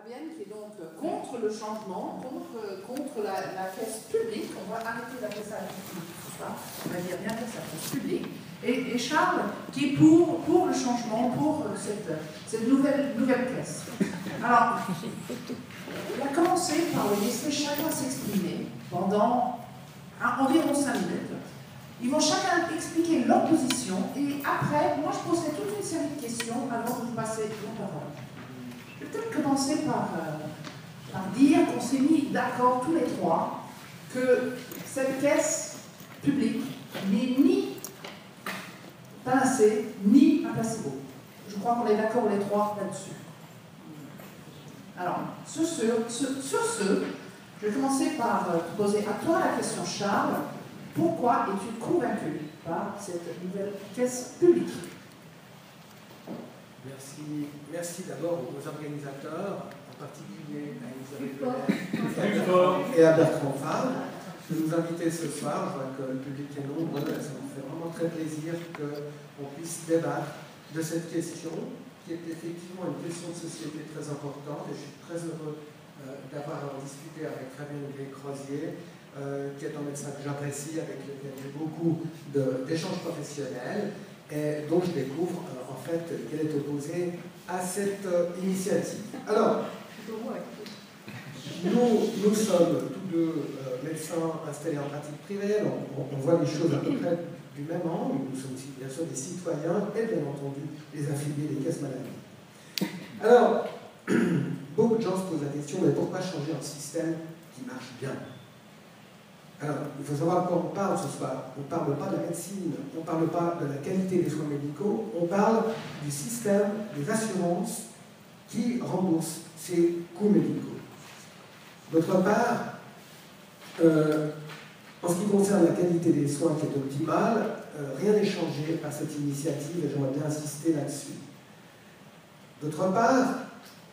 Fabienne, qui est donc contre le changement, contre la caisse publique. On va arrêter d'appeler ça la caisse publique, on va dire bien que c'est la caisse publique. Et Charles, qui est pour le changement, pour cette nouvelle caisse. Alors, il a commencé par laisser chacun s'exprimer pendant environ 5 minutes. Ils vont chacun expliquer leur position et après, moi je poserai toute une série de questions avant de vous passer la parole. Je vais peut-être commencer par dire qu'on s'est mis d'accord tous les trois que cette caisse publique n'est ni pincée ni un placebo. Je crois qu'on est d'accord les trois là-dessus. Alors, sur ce, je vais commencer par poser à toi la question, Charles. Pourquoi es-tu convaincu par cette nouvelle caisse publique? Merci d'abord aux organisateurs, en particulier à Isabelle Bellet et à Bertrand Favre, de nous inviter ce soir. Je vois que le public est nombreux, ça me fait vraiment très plaisir qu'on puisse débattre de cette question, qui est effectivement une question de société très importante, et je suis très heureux d'avoir discuté avec Fabienne Gray-Crozier, qui est un médecin que j'apprécie, avec lequel j'ai beaucoup d'échanges professionnels, et dont je découvre en fait qu'elle est opposée à cette initiative. Alors, nous sommes tous deux médecins installés en pratique privée, on voit les choses à peu près du même angle. Nous sommes aussi bien sûr des citoyens et bien entendu des affiliés des caisses maladie. Alors, beaucoup de gens se posent la question, mais pourquoi changer un système qui marche bien? Alors, il faut savoir de quoi on parle ce soir. On ne parle pas de la médecine, on ne parle pas de la qualité des soins médicaux, on parle du système des assurances qui remboursent ces coûts médicaux. D'autre part, en ce qui concerne la qualité des soins qui est optimale, rien n'est changé par cette initiative et j'aimerais bien insister là-dessus. D'autre part,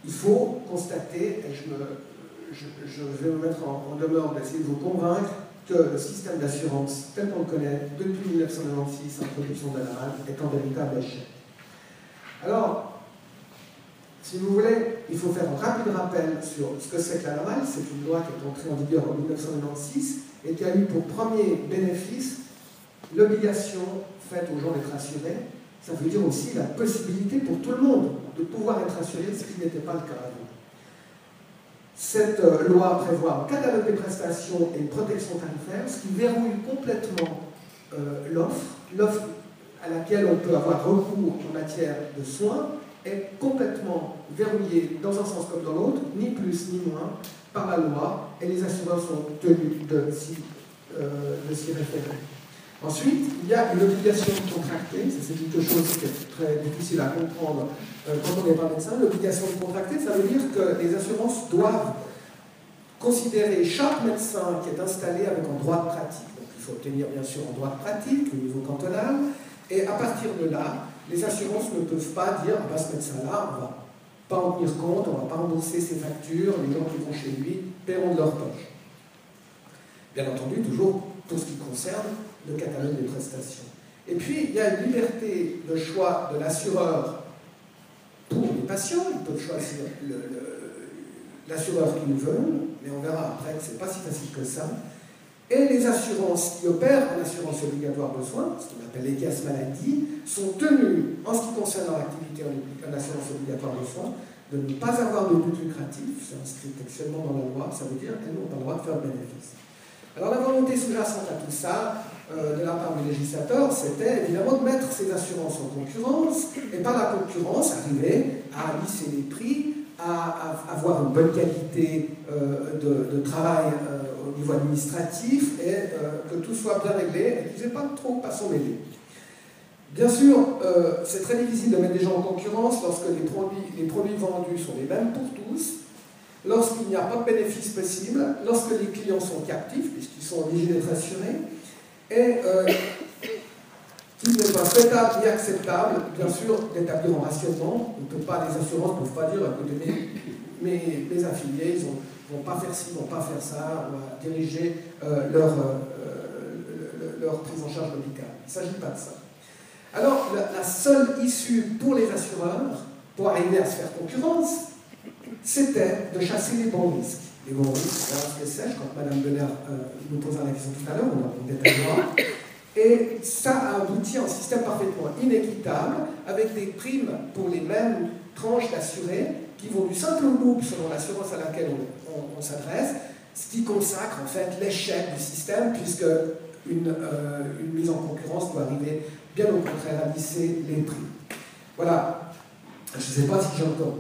il faut constater, et je vais me mettre en demeure d'essayer de vous convaincre, que le système d'assurance tel qu'on le connaît depuis 1996, introduction de la LAMAD, est un véritable échec. Alors, si vous voulez, il faut faire un rapide rappel sur ce que c'est que la LAMAD. C'est une loi qui est entrée en vigueur en 1996 et qui a eu pour premier bénéfice l'obligation faite aux gens d'être assurés. Ça veut dire aussi la possibilité pour tout le monde de pouvoir être assuré, ce qui n'était pas le cas avant. Cette loi prévoit un catalogue des prestations et une protection tarifaire, ce qui verrouille complètement l'offre à laquelle on peut avoir recours en matière de soins est complètement verrouillée dans un sens comme dans l'autre, ni plus ni moins, par la loi, et les assureurs sont tenus de s'y référer. Ensuite, il y a une obligation de contracter, c'est quelque chose qui est très difficile à comprendre quand on n'est pas médecin. L'obligation de contracter, ça veut dire que les assurances doivent considérer chaque médecin qui est installé avec un droit de pratique. Donc il faut obtenir bien sûr un droit de pratique au niveau cantonal, et à partir de là, les assurances ne peuvent pas dire ah ben, ce médecin-là, on ne va pas en tenir compte, on ne va pas rembourser ses factures, les gens qui vont chez lui paieront de leur poche. Bien entendu, toujours pour ce qui concerne le catalogue des prestations. Et puis, il y a une liberté de choix de l'assureur pour les patients. Ils peuvent choisir l'assureur qu'ils veulent, mais on verra après que ce n'est pas si facile que ça. Et les assurances qui opèrent en assurance obligatoire de soins, ce qu'on appelle les caisses maladie, sont tenues, en ce qui concerne leur activité en assurance obligatoire de soins, de ne pas avoir de but lucratif. C'est inscrit textuellement dans la loi, ça veut dire qu'elles n'ont pas le droit de faire de bénéfices. Alors la volonté sous-jacente à tout ça, de la part du législateur, c'était évidemment de mettre ces assurances en concurrence, et par la concurrence, arriver à lisser les prix, à avoir une bonne qualité de travail au niveau administratif, et que tout soit bien réglé, et qu'ils n'aient pas trop à s'en mêler. Bien sûr, c'est très difficile de mettre des gens en concurrence lorsque les produits vendus sont les mêmes pour tous, lorsqu'il n'y a pas de bénéfice possible, lorsque les clients sont captifs, puisqu'ils sont obligés d'être assurés, et qu'il n'est pas souhaitable ni acceptable, bien sûr, d'établir un rationnement. On ne peut pas, les assurances ne peuvent pas dire, écoutez, mes affiliés, ils ne vont pas faire ci, ils ne vont pas faire ça, on va diriger leur prise en charge médicale. Il ne s'agit pas de ça. Alors, la seule issue pour les assureurs, pour arriver à se faire concurrence, c'était de chasser les bons risques. Les bons risques, alors ce que c'est, quand Mme Benner nous posera la question tout à l'heure, on détaillera. Et ça a abouti à un système parfaitement inéquitable, avec des primes pour les mêmes tranches d'assurés, qui vont du simple groupe selon l'assurance à laquelle on s'adresse, ce qui consacre en fait l'échec du système, puisque une mise en concurrence doit arriver bien au contraire à lisser les prix. Voilà. Je ne sais pas si j'ai encore.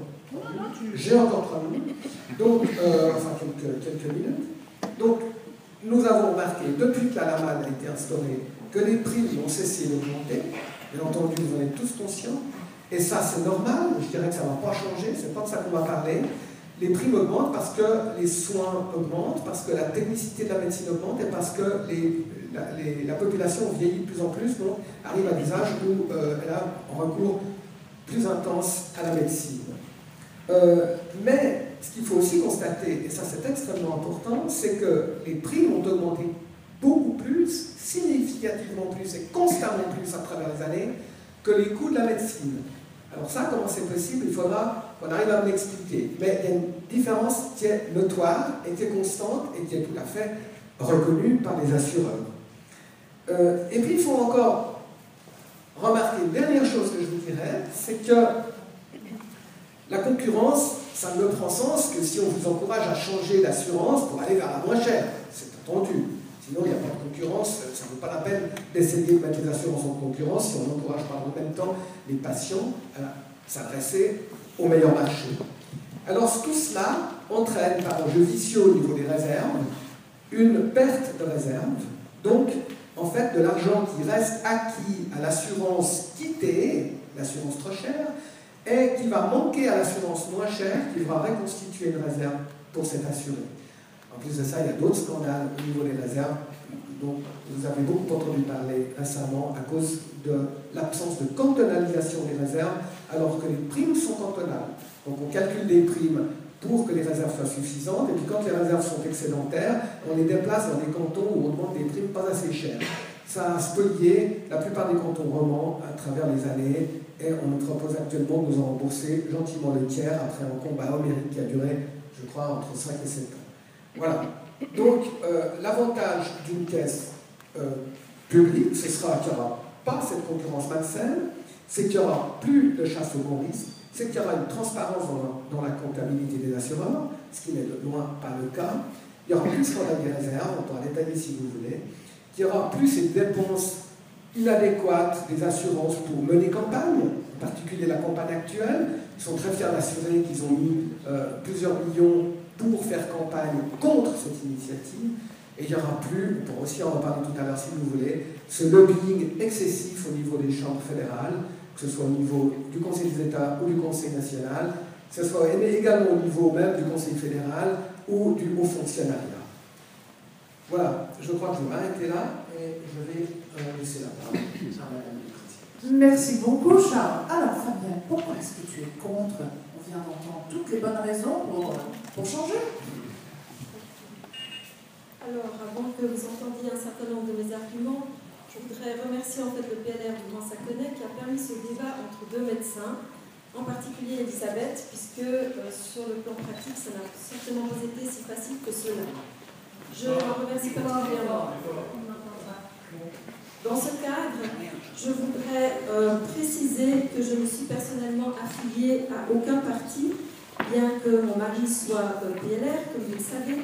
J'ai encore 3 minutes. Donc, enfin quelques minutes. Donc, nous avons remarqué, depuis que la LAMAD a été instaurée, que les prix ont cessé d'augmenter. Bien entendu, vous en êtes tous conscients. Et ça, c'est normal. Je dirais que ça ne va pas changer. C'est pas de ça qu'on va parler. Les prix augmentent parce que les soins augmentent, parce que la technicité de la médecine augmente et parce que la population vieillit de plus en plus, donc arrive à des âges où elle a un recours plus intense à la médecine. Mais ce qu'il faut aussi constater, et ça c'est extrêmement important, c'est que les prix ont augmenté beaucoup plus, significativement plus et constamment plus à travers les années que les coûts de la médecine. Alors ça, comment c'est possible? Il faudra qu'on arrive à me l'expliquer. Mais il y a une différence qui est notoire et qui est constante et qui est tout à fait reconnue par les assureurs. Et puis il faut encore remarquer une dernière chose que je vous dirais, c'est que la concurrence, ça ne prend sens que si on vous encourage à changer d'assurance pour aller vers la moins chère. C'est entendu. Sinon, il n'y a pas de concurrence, ça ne vaut pas la peine d'essayer de mettre les assurances en concurrence si on n'encourage pas en même temps les patients à s'adresser au meilleur marché. Alors tout cela entraîne par un jeu vicieux au niveau des réserves, une perte de réserve, donc en fait de l'argent qui reste acquis à l'assurance quittée, l'assurance trop chère, et qui va manquer à l'assurance moins chère, qui va reconstituer une réserve pour cet assuré. En plus de ça, il y a d'autres scandales au niveau des réserves dont vous avez beaucoup entendu parler récemment à cause de l'absence de cantonalisation des réserves, alors que les primes sont cantonales. Donc on calcule des primes pour que les réserves soient suffisantes, et puis quand les réserves sont excédentaires, on les déplace dans des cantons où on demande des primes pas assez chères. Ça a spolié la plupart des cantons romans à travers les années, et on nous propose actuellement de nous en rembourser gentiment le tiers après un combat homérique qui a duré, je crois, entre 5 et 7 ans. Voilà. Donc, l'avantage d'une caisse publique, ce sera qu'il n'y aura pas cette concurrence malsaine, c'est qu'il n'y aura plus de chasse au bon risque, c'est qu'il y aura une transparence dans la comptabilité des assureurs, ce qui n'est de loin pas le cas. Il y aura plus de scandale des réserves, on pourra détailler si vous voulez. Il y aura plus ces dépenses inadéquates des assurances pour mener campagne, en particulier la campagne actuelle. Ils sont très fiers d'assurer qu'ils ont mis plusieurs millions pour faire campagne contre cette initiative. Et il n'y aura plus, on pourra aussi en reparler tout à l'heure si vous voulez, ce lobbying excessif au niveau des chambres fédérales, que ce soit au niveau du Conseil des États ou du Conseil national, que ce soit également au niveau même du Conseil fédéral ou du haut fonctionnariat. Voilà, je crois que je vais m'arrêter là et je vais laisser la parole à Madame Lucrezia. Merci beaucoup, Charles. Alors, Fabien, pourquoi est-ce que tu es contre? On vient d'entendre toutes les bonnes raisons pour changer. Alors, avant que vous entendiez un certain nombre de mes arguments, je voudrais remercier en fait le PLR du Grand-Saconnet qui a permis ce débat entre deux médecins, en particulier Elisabeth, puisque sur le plan pratique, ça n'a certainement pas été si facile que cela. Je la remercie particulièrement. Dans ce cadre, je voudrais préciser que je ne suis personnellement affiliée à aucun parti, bien que mon mari soit PLR, comme vous le savez,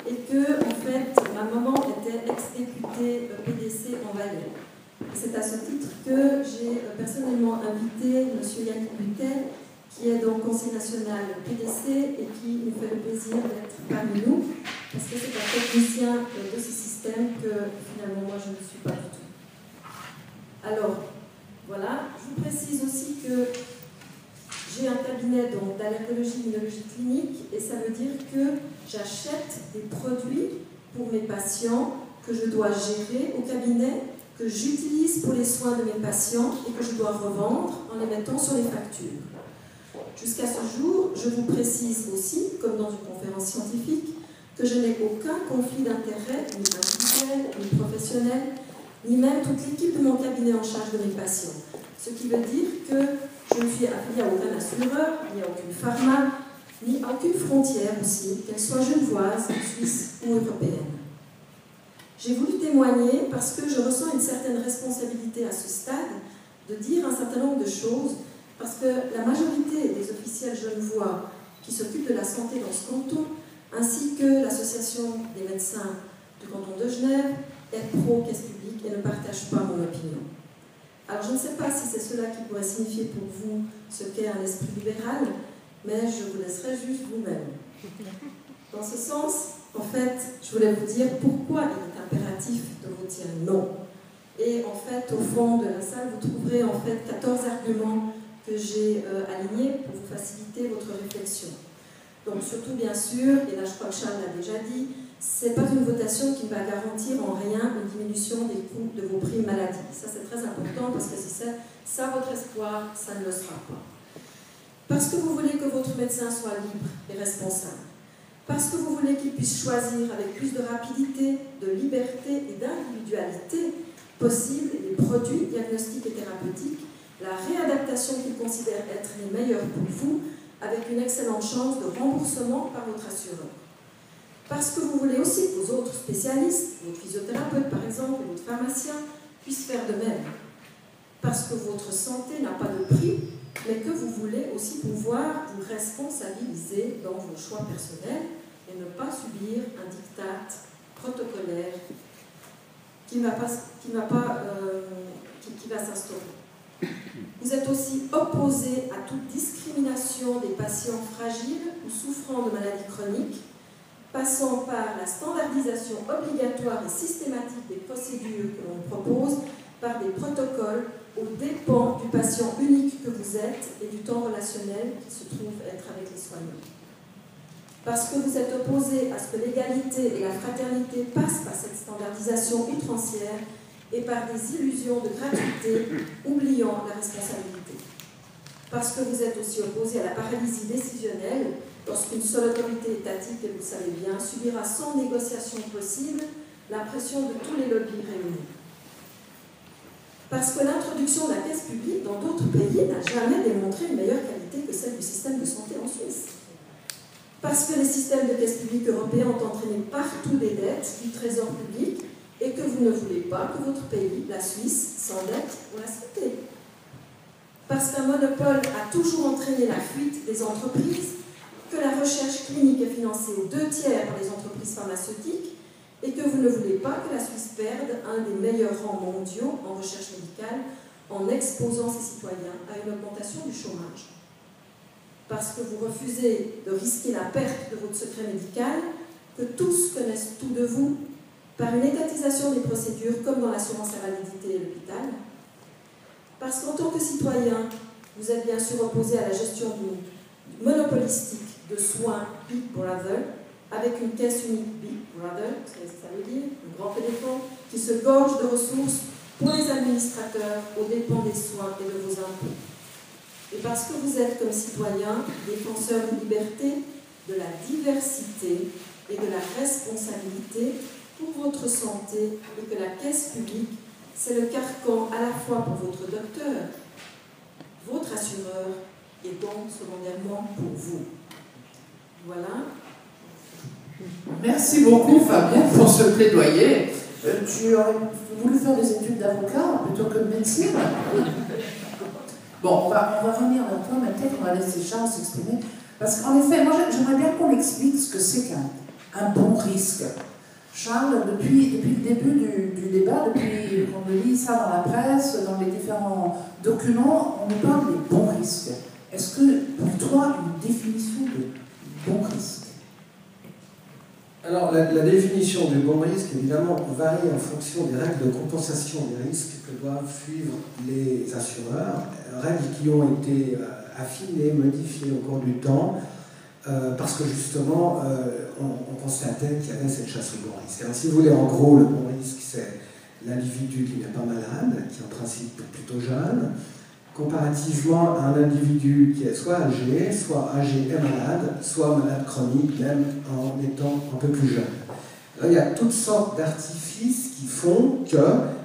et que, en fait, ma maman était ex-députée PDC en Valais. C'est à ce titre que j'ai personnellement invité M. Yannick Butel, qui est donc conseiller national PDC et qui nous fait le plaisir d'être parmi nous, parce que c'est un technicien de ce système que finalement moi je ne suis pas du tout. Alors, voilà, je vous précise aussi que j'ai un cabinet d'allergologie immunologie clinique et ça veut dire que j'achète des produits pour mes patients que je dois gérer au cabinet, que j'utilise pour les soins de mes patients et que je dois revendre en les mettant sur les factures. Jusqu'à ce jour, je vous précise aussi, comme dans une conférence scientifique, que je n'ai aucun conflit d'intérêt, ni individuel, ni professionnel, ni même toute l'équipe de mon cabinet en charge de mes patients. Ce qui veut dire que je ne suis affiliée à aucun assureur, ni à aucune pharma, ni à aucune frontière aussi, qu'elle soit genevoise, suisse ou européenne. J'ai voulu témoigner parce que je ressens une certaine responsabilité à ce stade de dire un certain nombre de choses, parce que la majorité des officiels genevois qui s'occupent de la santé dans ce canton, ainsi que l'association des médecins du canton de Genève, est pro-caisse publique et ne partagent pas mon opinion. Alors je ne sais pas si c'est cela qui pourrait signifier pour vous ce qu'est un esprit libéral, mais je vous laisserai juste vous-même. Dans ce sens, en fait, je voulais vous dire pourquoi il est impératif de vous dire non. Et en fait, au fond de la salle, vous trouverez en fait 14 arguments que j'ai alignés pour vous faciliter votre réflexion. Donc surtout, bien sûr, et là je crois que Charles l'a déjà dit, ce n'est pas une votation qui va garantir en rien une diminution des coûts de vos primes maladie. Ça, c'est très important parce que si c'est ça votre espoir, ça ne le sera pas. Parce que vous voulez que votre médecin soit libre et responsable. Parce que vous voulez qu'il puisse choisir avec plus de rapidité, de liberté et d'individualité possible les produits diagnostiques et thérapeutiques, la réadaptation qu'il considère être les meilleurs pour vous, avec une excellente chance de remboursement par votre assureur. Parce que vous voulez aussi que vos autres spécialistes, votre physiothérapeute par exemple, ou votre pharmacien, puissent faire de même. Parce que votre santé n'a pas de prix, mais que vous voulez aussi pouvoir vous responsabiliser dans vos choix personnels et ne pas subir un diktat protocolaire qui va s'instaurer. Vous êtes aussi opposé à toute discrimination des patients fragiles ou souffrant de maladies chroniques, passant par la standardisation obligatoire et systématique des procédures que l'on propose par des protocoles aux dépens du patient unique que vous êtes et du temps relationnel qui se trouve être avec les soignants. Parce que vous êtes opposé à ce que l'égalité et la fraternité passent par cette standardisation outrancière et par des illusions de gratuité, oubliant la responsabilité. Parce que vous êtes aussi opposé à la paralysie décisionnelle, lorsqu'une seule autorité étatique, et vous le savez bien, subira sans négociation possible la pression de tous les lobbies réunis. Parce que l'introduction de la caisse publique dans d'autres pays n'a jamais démontré une meilleure qualité que celle du système de santé en Suisse. Parce que les systèmes de caisse publique européens ont entraîné partout des dettes du trésor public et que vous ne voulez pas que votre pays, la Suisse, s'endette pour la santé. Parce qu'un monopole a toujours entraîné la fuite des entreprises, que la recherche clinique est financée aux 2/3 par les entreprises pharmaceutiques et que vous ne voulez pas que la Suisse perde un des meilleurs rangs mondiaux en recherche médicale en exposant ses citoyens à une augmentation du chômage. Parce que vous refusez de risquer la perte de votre secret médical, que tous connaissent tout de vous, par une étatisation des procédures comme dans l'assurance invalidité et l'hôpital. Parce qu'en tant que citoyen, vous êtes bien sûr opposé à la gestion monopolistique de soins Big Brother, avec une caisse unique Big Brother, ça veut dire, un grand éléphant, qui se gorge de ressources pour les administrateurs aux dépens des soins et de vos impôts. Et parce que vous êtes, comme citoyen, défenseur de liberté, de la diversité et de la responsabilité pour votre santé, et que la caisse publique, c'est le carcan à la fois pour votre docteur, votre assureur, et donc secondairement pour vous. Voilà. Merci beaucoup Fabienne pour ce plaidoyer. Tu aurais voulu faire des études d'avocat plutôt que de médecine. Bon, on va revenir vers toi, mais peut-être on va laisser Charles s'exprimer. Parce qu'en effet, moi j'aimerais bien qu'on explique ce que c'est qu'un bon risque. Charles, depuis le début du débat, depuis qu'on lit ça dans la presse, dans les différents documents, on nous parle des bons risques. Est-ce que pour toi, une définition de bon risque? Alors, la définition du bon risque, évidemment, varie en fonction des règles de compensation des risques que doivent suivre les assureurs, règles qui ont été affinées, modifiées au cours du temps, parce que justement, on constatait qu'il y avait cette chasse au bon risque. Alors, si vous voulez, en gros, le bon risque, c'est l'individu qui n'est pas malade, qui est en principe plutôt jeune, comparativement à un individu qui est soit âgé et malade, soit malade chronique, même en étant un peu plus jeune. Alors, il y a toutes sortes d'artifices qui font que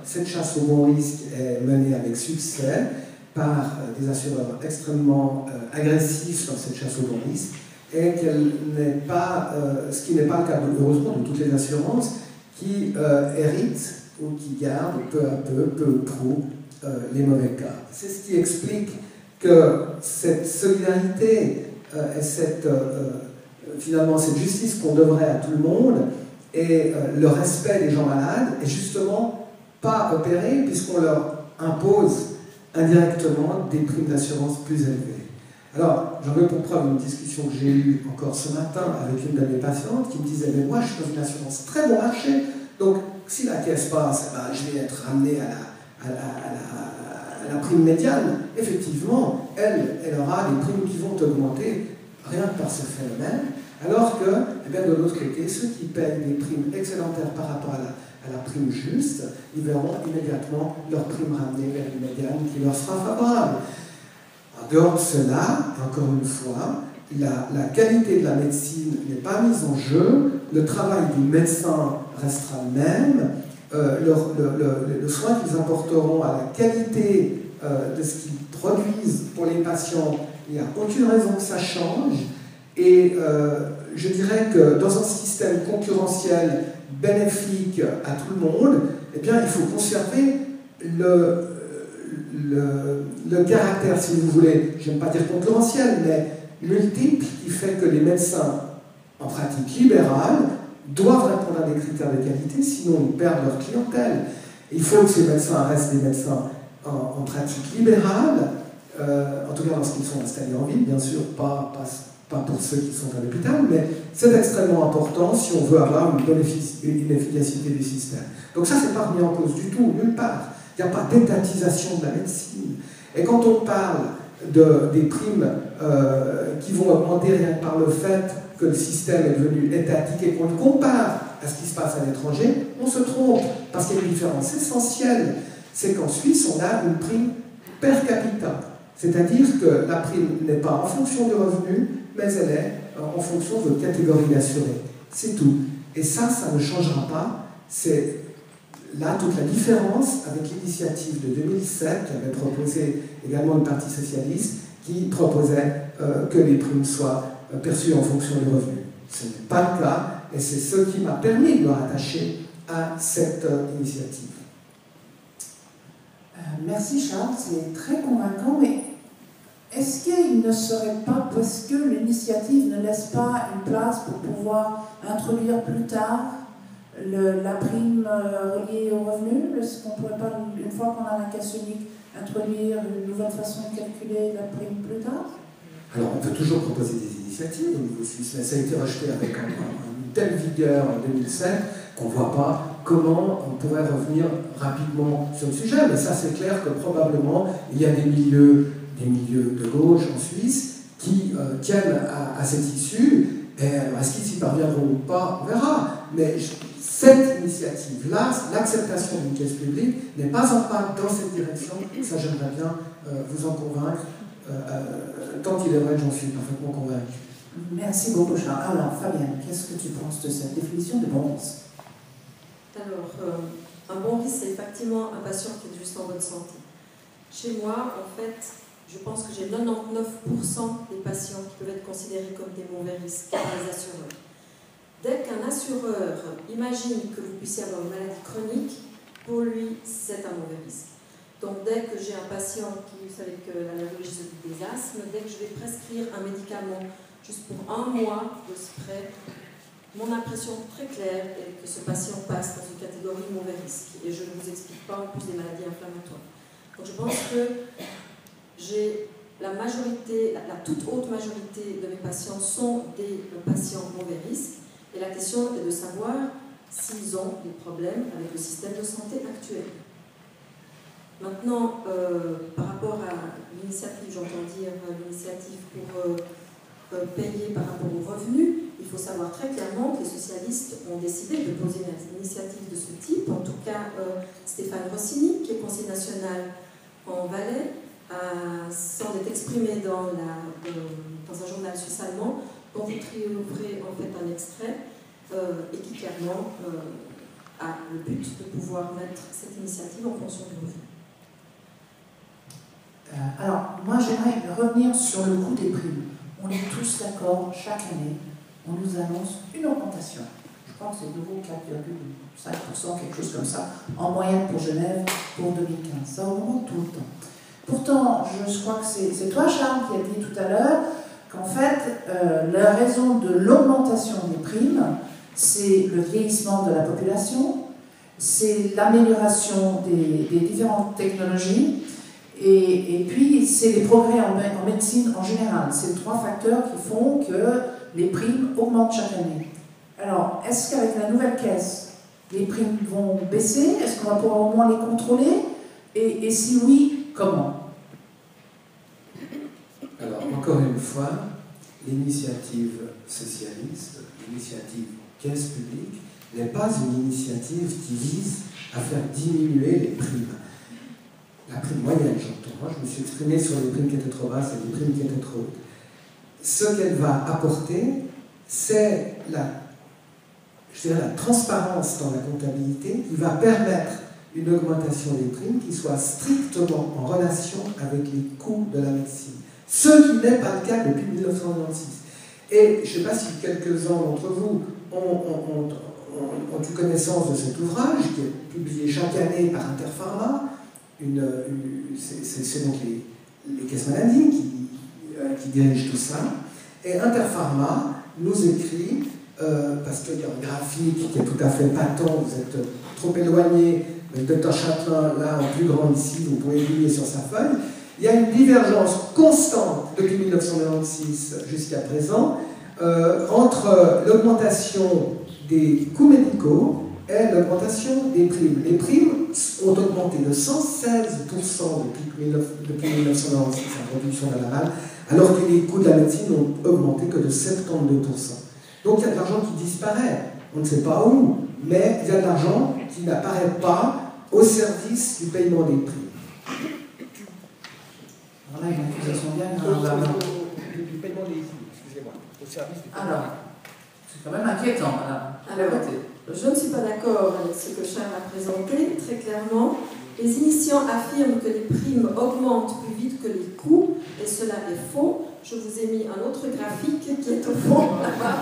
cette chasse au bon risque est menée avec succès par des assureurs extrêmement agressifs dans cette chasse au bon risque, et qu'elle n'est pas, ce qui n'est pas le cas, heureusement, de toutes les assurances, qui héritent ou qui gardent peu à peu ou prou, les mauvais cas. C'est ce qui explique que cette solidarité et finalement cette justice qu'on devrait à tout le monde et le respect des gens malades est justement pas opéré puisqu'on leur impose indirectement des primes d'assurance plus élevées. Alors, j'en veux pour preuve une discussion que j'ai eue encore ce matin avec une de mes patientes qui me disait « Mais moi, je suis dans une assurance très bon marché, donc si la caisse passe, ben, je vais être ramené à la prime médiane. » Effectivement, elle aura des primes qui vont augmenter rien que par ce phénomène, alors que, eh bien, de l'autre côté, ceux qui payent des primes excédentaires par rapport à la prime juste, ils verront immédiatement leur prime ramenée vers une médiane qui leur sera favorable. En dehors de cela, encore une fois, la qualité de la médecine n'est pas mise en jeu, le travail du médecin restera le même, le soin qu'ils apporteront à la qualité de ce qu'ils produisent pour les patients, il n'y a aucune raison que ça change. Et je dirais que dans un système concurrentiel bénéfique à tout le monde, eh bien, il faut conserver le caractère, si vous voulez, je n'aime pas dire concurrentiel, mais multiple, qui fait que les médecins en pratique libérale doivent répondre à des critères de qualité, sinon ils perdent leur clientèle. Il faut que ces médecins restent des médecins en pratique libérale, en tout cas lorsqu'ils sont installés en ville, bien sûr, pas pour ceux qui sont à l'hôpital, mais c'est extrêmement important si on veut avoir une efficacité du système. Donc ça, c'est pas remis en cause du tout, nulle part. Il n'y a pas d'étatisation de la médecine. Et quand on parle des primes qui vont augmenter rien que par le fait que le système est devenu étatique et qu'on le compare à ce qui se passe à l'étranger, on se trompe, parce qu'il y a une différence essentielle. C'est qu'en Suisse, on a une prime per capita. C'est-à-dire que la prime n'est pas en fonction du revenu, mais elle est en fonction de catégorie d'assurés. C'est tout. Et ça ne changera pas. C'est là toute la différence avec l'initiative de 2007, qui avait proposé également le Parti socialiste, qui proposait que les primes soient perçues en fonction du revenu. Ce n'est pas le cas, et c'est ce qui m'a permis de me rattacher à cette initiative. Merci Charles, c'est très convaincant, mais est-ce qu'il ne serait pas, parce que l'initiative ne laisse pas une place pour pouvoir introduire plus tard la prime reliée au revenu? Est-ce qu'on ne pourrait pas, une fois qu'on a la caisse unique, introduire une nouvelle façon de calculer la prime plus tard? Alors, on peut toujours proposer des initiatives au niveau suisse, mais ça a été rejeté avec une telle vigueur en 2007 qu'on ne voit pas comment on pourrait revenir rapidement sur le sujet. Mais ça, c'est clair que probablement, il y a des milieux de gauche en Suisse qui tiennent à cette issue. Et est-ce qu'ils y parviendront ou pas, on verra. Mais cette initiative-là, l'acceptation d'une caisse publique, n'est pas un pas dans cette direction. Ça, j'aimerais bien vous en convaincre. Tant qu'il est vrai, j'en suis parfaitement convaincu. Merci beaucoup, Charles. Alors, Fabienne, qu'est-ce que tu penses de cette définition de bon risque? Alors, un bon risque, c'est effectivement un patient qui est juste en bonne santé. Chez moi, en fait, je pense que j'ai 99% des patients qui peuvent être considérés comme des mauvais risques par les assureurs. Dès qu'un assureur imagine que vous puissiez avoir une maladie chronique, pour lui, c'est un mauvais risque. Donc, dès que j'ai un patient qui, vous savez que l'allergie s'occupe des asthmes, dès que je vais prescrire un médicament juste pour 1 mois de spray, mon impression très claire est que ce patient passe dans une catégorie mauvais risque. Et je ne vous explique pas en plus des maladies inflammatoires. Donc, je pense que j'ai la majorité, la toute haute majorité de mes patients sont des patients mauvais risque. Et la question est de savoir s'ils ont des problèmes avec le système de santé actuel. Maintenant, par rapport à l'initiative, j'entends dire l'initiative pour payer par rapport aux revenus, il faut savoir très clairement que les socialistes ont décidé de poser une initiative de ce type. En tout cas, Stéphane Rossini, qui est conseiller national en Valais, s'en est exprimé dans un journal suisse-allemand, dont vous trouverez en fait un extrait, et qui clairement a le but de pouvoir mettre cette initiative en fonction du revenu. Alors, moi j'aimerais revenir sur le coût des primes. on est tous d'accord, chaque année, on nous annonce une augmentation. Je crois que c'est de nouveau 4,5%, quelque chose comme ça, en moyenne pour Genève pour 2015. Ça augmente tout le temps. Pourtant, je crois que c'est toi, Charles, qui a dit tout à l'heure qu'en fait, la raison de l'augmentation des primes, c'est le vieillissement de la population, c'est l'amélioration des différentes technologies, et puis c'est les progrès en médecine en général. C'est les trois facteurs qui font que les primes augmentent chaque année. Alors, est-ce qu'avec la nouvelle caisse, les primes vont baisser? Est-ce qu'on va pouvoir au moins les contrôler? Et si oui, comment? Alors, encore une fois, l'initiative socialiste, l'initiative caisse publique, n'est pas une initiative qui vise à faire diminuer les primes. La prime moyenne, j'entends. Moi, je me suis exprimé sur les primes qui étaient trop basses et les primes qui étaient trop hautes. Ce qu'elle va apporter, c'est la transparence dans la comptabilité qui va permettre une augmentation des primes qui soit strictement en relation avec les coûts de la médecine. Ce qui n'est pas le cas depuis 1996. Et je ne sais pas si quelques-uns d'entre vous ont eu connaissance de cet ouvrage qui est publié chaque année par Interpharma. C'est donc les caisses maladies qui dirigent tout ça. Et Interpharma nous écrit, parce qu'il y a un graphique qui est tout à fait patent, vous êtes trop éloigné, mais le Dr Châtelain, là en plus grand ici, vous pouvez lire sur sa feuille. Il y a une divergence constante depuis 1996 jusqu'à présent entre l'augmentation des coûts médicaux et l'augmentation des primes. Les primes ont augmenté de 116% depuis 1996, la réduction de la maladie, alors que les coûts de la médecine n'ont augmenté que de 72%. Donc il y a de l'argent qui disparaît, on ne sait pas où, mais il y a de l'argent qui n'apparaît pas au service du paiement des primes. Voilà une accusation bien. Du paiement des primes, excusez-moi, au service du paiement. Alors, c'est quand même inquiétant, madame. Alors, je ne suis pas d'accord avec ce que Charles a présenté, très clairement. Les initiants affirment que les primes augmentent plus vite que les coûts, et cela est faux. Je vous ai mis un autre graphique qui est au fond là-bas,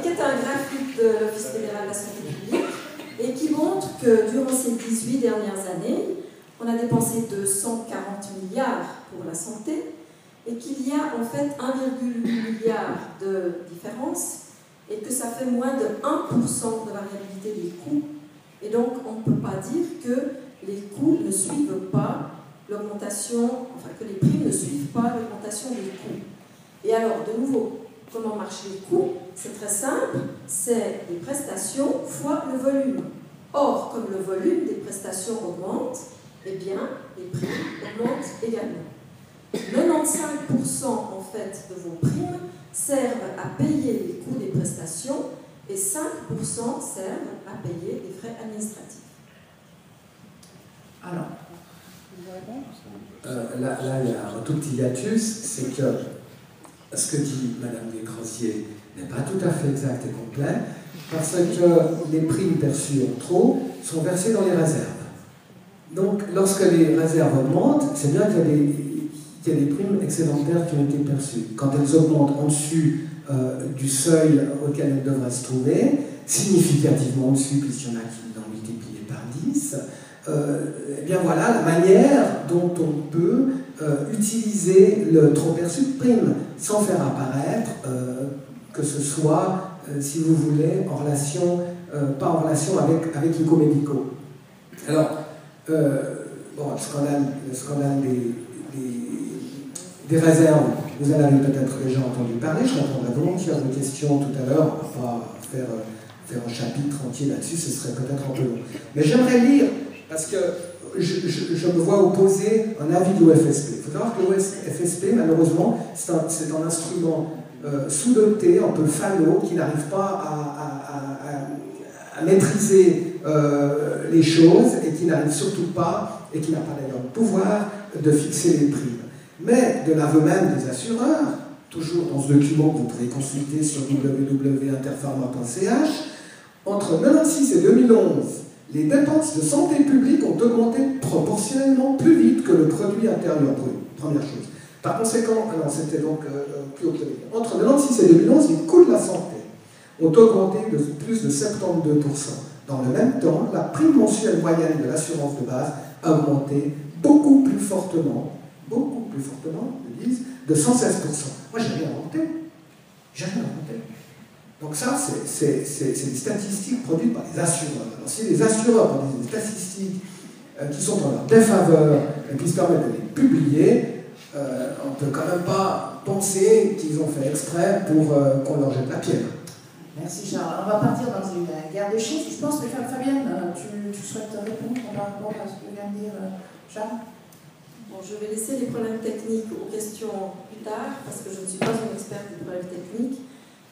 qui est un graphique de l'Office fédéral de la santé publique, et qui montre que durant ces 18 dernières années, on a dépensé 240 milliards pour la santé, et qu'il y a en fait 1,8 milliard de différence, et que ça fait moins de 1% de variabilité des coûts. Et donc, on ne peut pas dire que les coûts ne suivent pas l'augmentation, enfin que les primes ne suivent pas l'augmentation des coûts. Et alors, de nouveau, comment marchent les coûts? C'est très simple, c'est les prestations fois le volume. Or, comme le volume des prestations augmente, eh bien, les primes augmentent également. 95% en fait de vos primes servent à payer les coûts des prestations et 5% servent à payer les frais administratifs. Alors, là, il y a un tout petit hiatus, c'est que ce que dit Mme Descroziers n'est pas tout à fait exact et complet, parce que les primes perçues en trop sont versées dans les réserves. Donc, lorsque les réserves augmentent, c'est bien qu'il y a des primes excédentaires qui ont été perçues. Quand elles augmentent en dessus du seuil auquel elles devraient se trouver, significativement au-dessus, puisqu'il y en a qui l'ont multiplié par 10, eh bien voilà la manière dont on peut utiliser le trop perçu de primes, sans faire apparaître que ce soit, si vous voulez, en relation, pas en relation avec les coûts médicaux. Alors, bon, le scandale des réserves, vous en avez peut-être déjà entendu parler, je répondrai volontiers à vos questions tout à l'heure, on va pas faire un chapitre entier là-dessus, ce serait peut-être un peu long. Mais j'aimerais lire, parce que je me vois opposer un avis de l'OFSP. Il faut savoir que l'OFSP, malheureusement, c'est un instrument sous-doté, un peu falot, qui n'arrive pas à maîtriser les choses et qui n'arrive surtout pas, et qui n'a pas d'ailleurs le pouvoir de fixer les primes. Mais de l'aveu même des assureurs, toujours dans ce document que vous pourrez consulter sur www.interpharma.ch, entre 1996 et 2011, les dépenses de santé publique ont augmenté proportionnellement plus vite que le produit intérieur brut. Première chose. Par conséquent, non, c'était donc plus haut que entre 1996 et 2011, les coûts de la santé ont augmenté de plus de 72%. Dans le même temps, la prime mensuelle moyenne de l'assurance de base a augmenté beaucoup plus fortement, je dis, de 116%. Moi, j'ai rien inventé. J'ai rien inventé. Donc ça, c'est des statistiques produites par les assureurs. Alors, si les assureurs produisent des statistiques qui sont en leur défaveur et qui se permettent de les publier, on ne peut quand même pas penser qu'ils ont fait exprès pour qu'on leur jette la pierre. Merci Charles. On va partir dans une guerre de chiffres. Je pense que Fabienne, tu souhaites répondre par rapport à ce que vient de dire Charles? Bon, je vais laisser les problèmes techniques aux questions plus tard, parce que je ne suis pas une experte des problèmes techniques.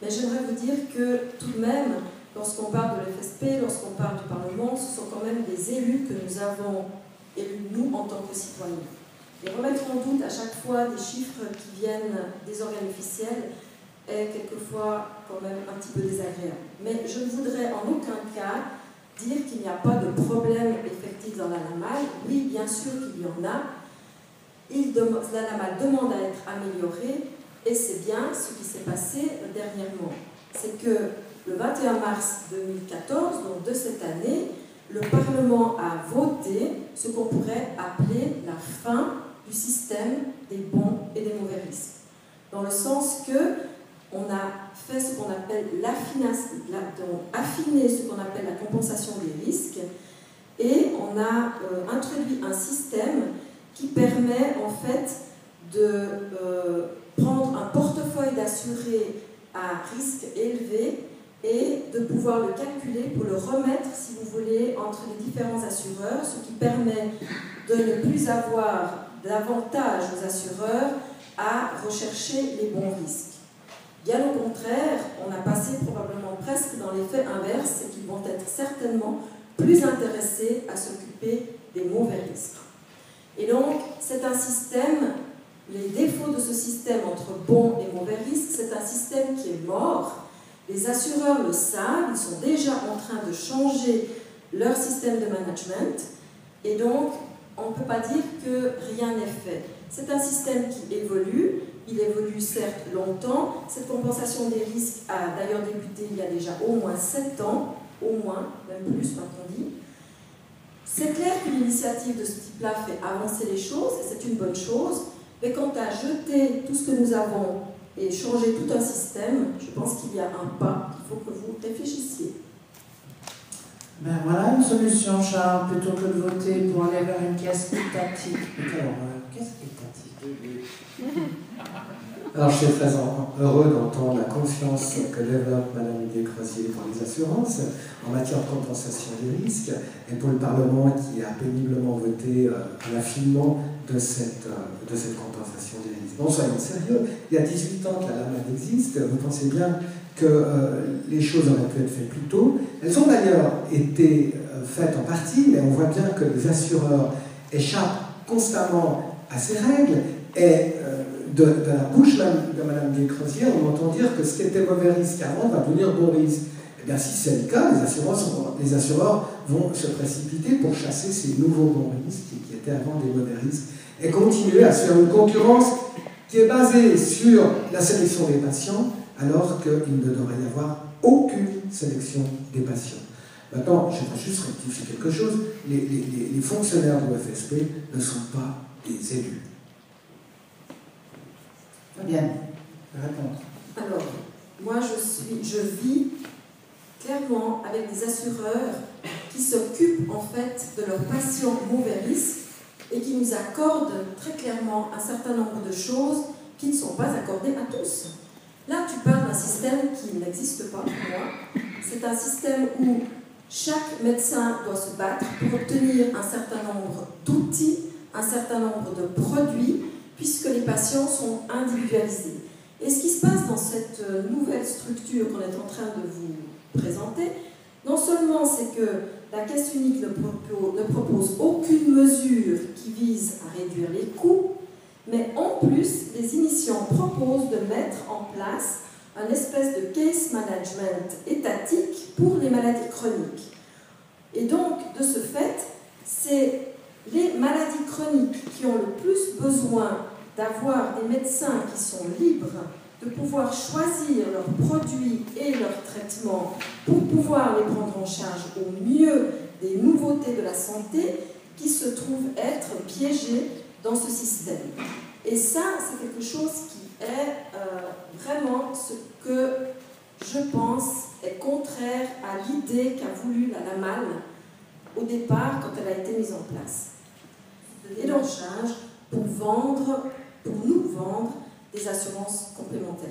Mais j'aimerais vous dire que tout de même, lorsqu'on parle de l'FSP, lorsqu'on parle du Parlement, ce sont quand même des élus que nous avons élus, nous, en tant que citoyens. Et remettre en doute à chaque fois des chiffres qui viennent des organes officiels est quelquefois quand même un petit peu désagréable. Mais je ne voudrais en aucun cas dire qu'il n'y a pas de problème effectif dans la LAMAL. Oui, bien sûr qu'il y en a. La LAMAL demande à être améliorée, et c'est bien ce qui s'est passé dernièrement. C'est que le 21 mars 2014, donc de cette année, le Parlement a voté ce qu'on pourrait appeler la fin du système des bons et des mauvais risques. Dans le sens que on a fait ce qu'on appelle affiner ce qu'on appelle la compensation des risques, et on a introduit un système qui permet en fait de prendre un portefeuille d'assurés à risque élevé et de pouvoir le calculer pour le remettre, si vous voulez, entre les différents assureurs, ce qui permet de ne plus avoir d'avantage aux assureurs à rechercher les bons risques. Bien au contraire, on a passé probablement presque dans l'effet inverse, c'est qu'ils vont être certainement plus intéressés à s'occuper des mauvais risques. Et donc, c'est un système, les défauts de ce système entre bons et mauvais risques, c'est un système qui est mort. Les assureurs le savent, ils sont déjà en train de changer leur système de management, et donc, on ne peut pas dire que rien n'est fait. C'est un système qui évolue. Il évolue certes longtemps. Cette compensation des risques a d'ailleurs débuté il y a déjà au moins 7 ans, au moins, même plus maintenant dit. C'est clair qu'une initiative de ce type-là fait avancer les choses, et c'est une bonne chose, mais quant à jeter tout ce que nous avons et changer tout un système, je pense qu'il y a un pas qu'il faut que vous réfléchissiez. Ben voilà une solution, Charles, plutôt que de voter pour aller vers une caisse étatique. Alors, caisse étatique. Alors, je suis très heureux d'entendre la confiance que développe Mme Descrozier pour les assurances en matière de compensation des risques, et pour le Parlement qui a péniblement voté l'affinement de cette compensation des risques. Bon, soyons sérieux, il y a 18 ans que la LAMAL existe, vous pensez bien que les choses auraient pu être faites plus tôt. Elles ont d'ailleurs été faites en partie, mais on voit bien que les assureurs échappent constamment à ces règles, et de la bouche de Mme Descrozier, on entend dire que ce qui était mauvais risque avant va devenir bon risque. Eh bien, si c'est le cas, les assureurs vont se précipiter pour chasser ces nouveaux bons risques qui étaient avant des mauvais risques, et continuer à se faire une concurrence qui est basée sur la sélection des patients, alors qu'il ne devrait y avoir aucune sélection des patients. Maintenant, je vais juste rectifier quelque chose. Les fonctionnaires de l'FSP ne sont pas des élus. Fabienne, réponse. Alors, moi je vis clairement avec des assureurs qui s'occupent en fait de leurs patients mauvais risques et qui nous accordent très clairement un certain nombre de choses qui ne sont pas accordées à tous. Là, tu parles d'un système qui n'existe pas pour moi. C'est un système où chaque médecin doit se battre pour obtenir un certain nombre d'outils, un certain nombre de produits, puisque les patients sont individualisés. Et ce qui se passe dans cette nouvelle structure qu'on est en train de vous présenter, non seulement c'est que la caisse unique ne propose aucune mesure qui vise à réduire les coûts, mais en plus, les initiants proposent de mettre en place un espèce de case management étatique pour les maladies chroniques. Et donc, de ce fait, c'est les maladies chroniques qui ont le plus besoin d'avoir des médecins qui sont libres de pouvoir choisir leurs produits et leurs traitements pour pouvoir les prendre en charge au mieux des nouveautés de la santé qui se trouvent être piégées dans ce système. Et ça, c'est quelque chose qui est vraiment ce que je pense est contraire à l'idée qu'a voulu la LAMAL au départ quand elle a été mise en place. Et en charge pour nous vendre des assurances complémentaires.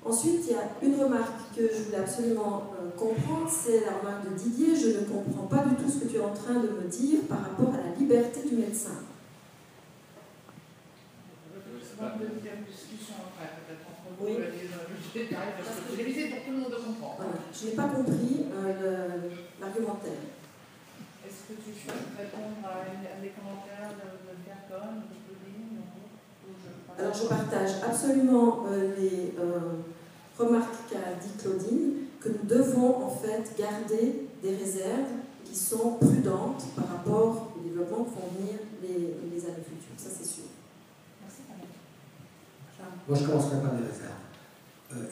Ensuite, il y a une remarque que je voulais absolument comprendre, c'est la remarque de Didier. Je ne comprends pas du tout ce que tu es en train de me dire par rapport à la liberté du médecin. Oui. J'ai visé pour tout le monde de comprendre. Voilà. Je n'ai pas compris l'argumentaire. Est-ce que tu souhaites répondre à des commentaires de Carcon, de Claudine? Alors je partage absolument les remarques qu'a dit Claudine, que nous devons en fait garder des réserves qui sont prudentes par rapport au développement que vont venir les années futures. Ça c'est sûr. Merci. Moi je commencerai par les réserves.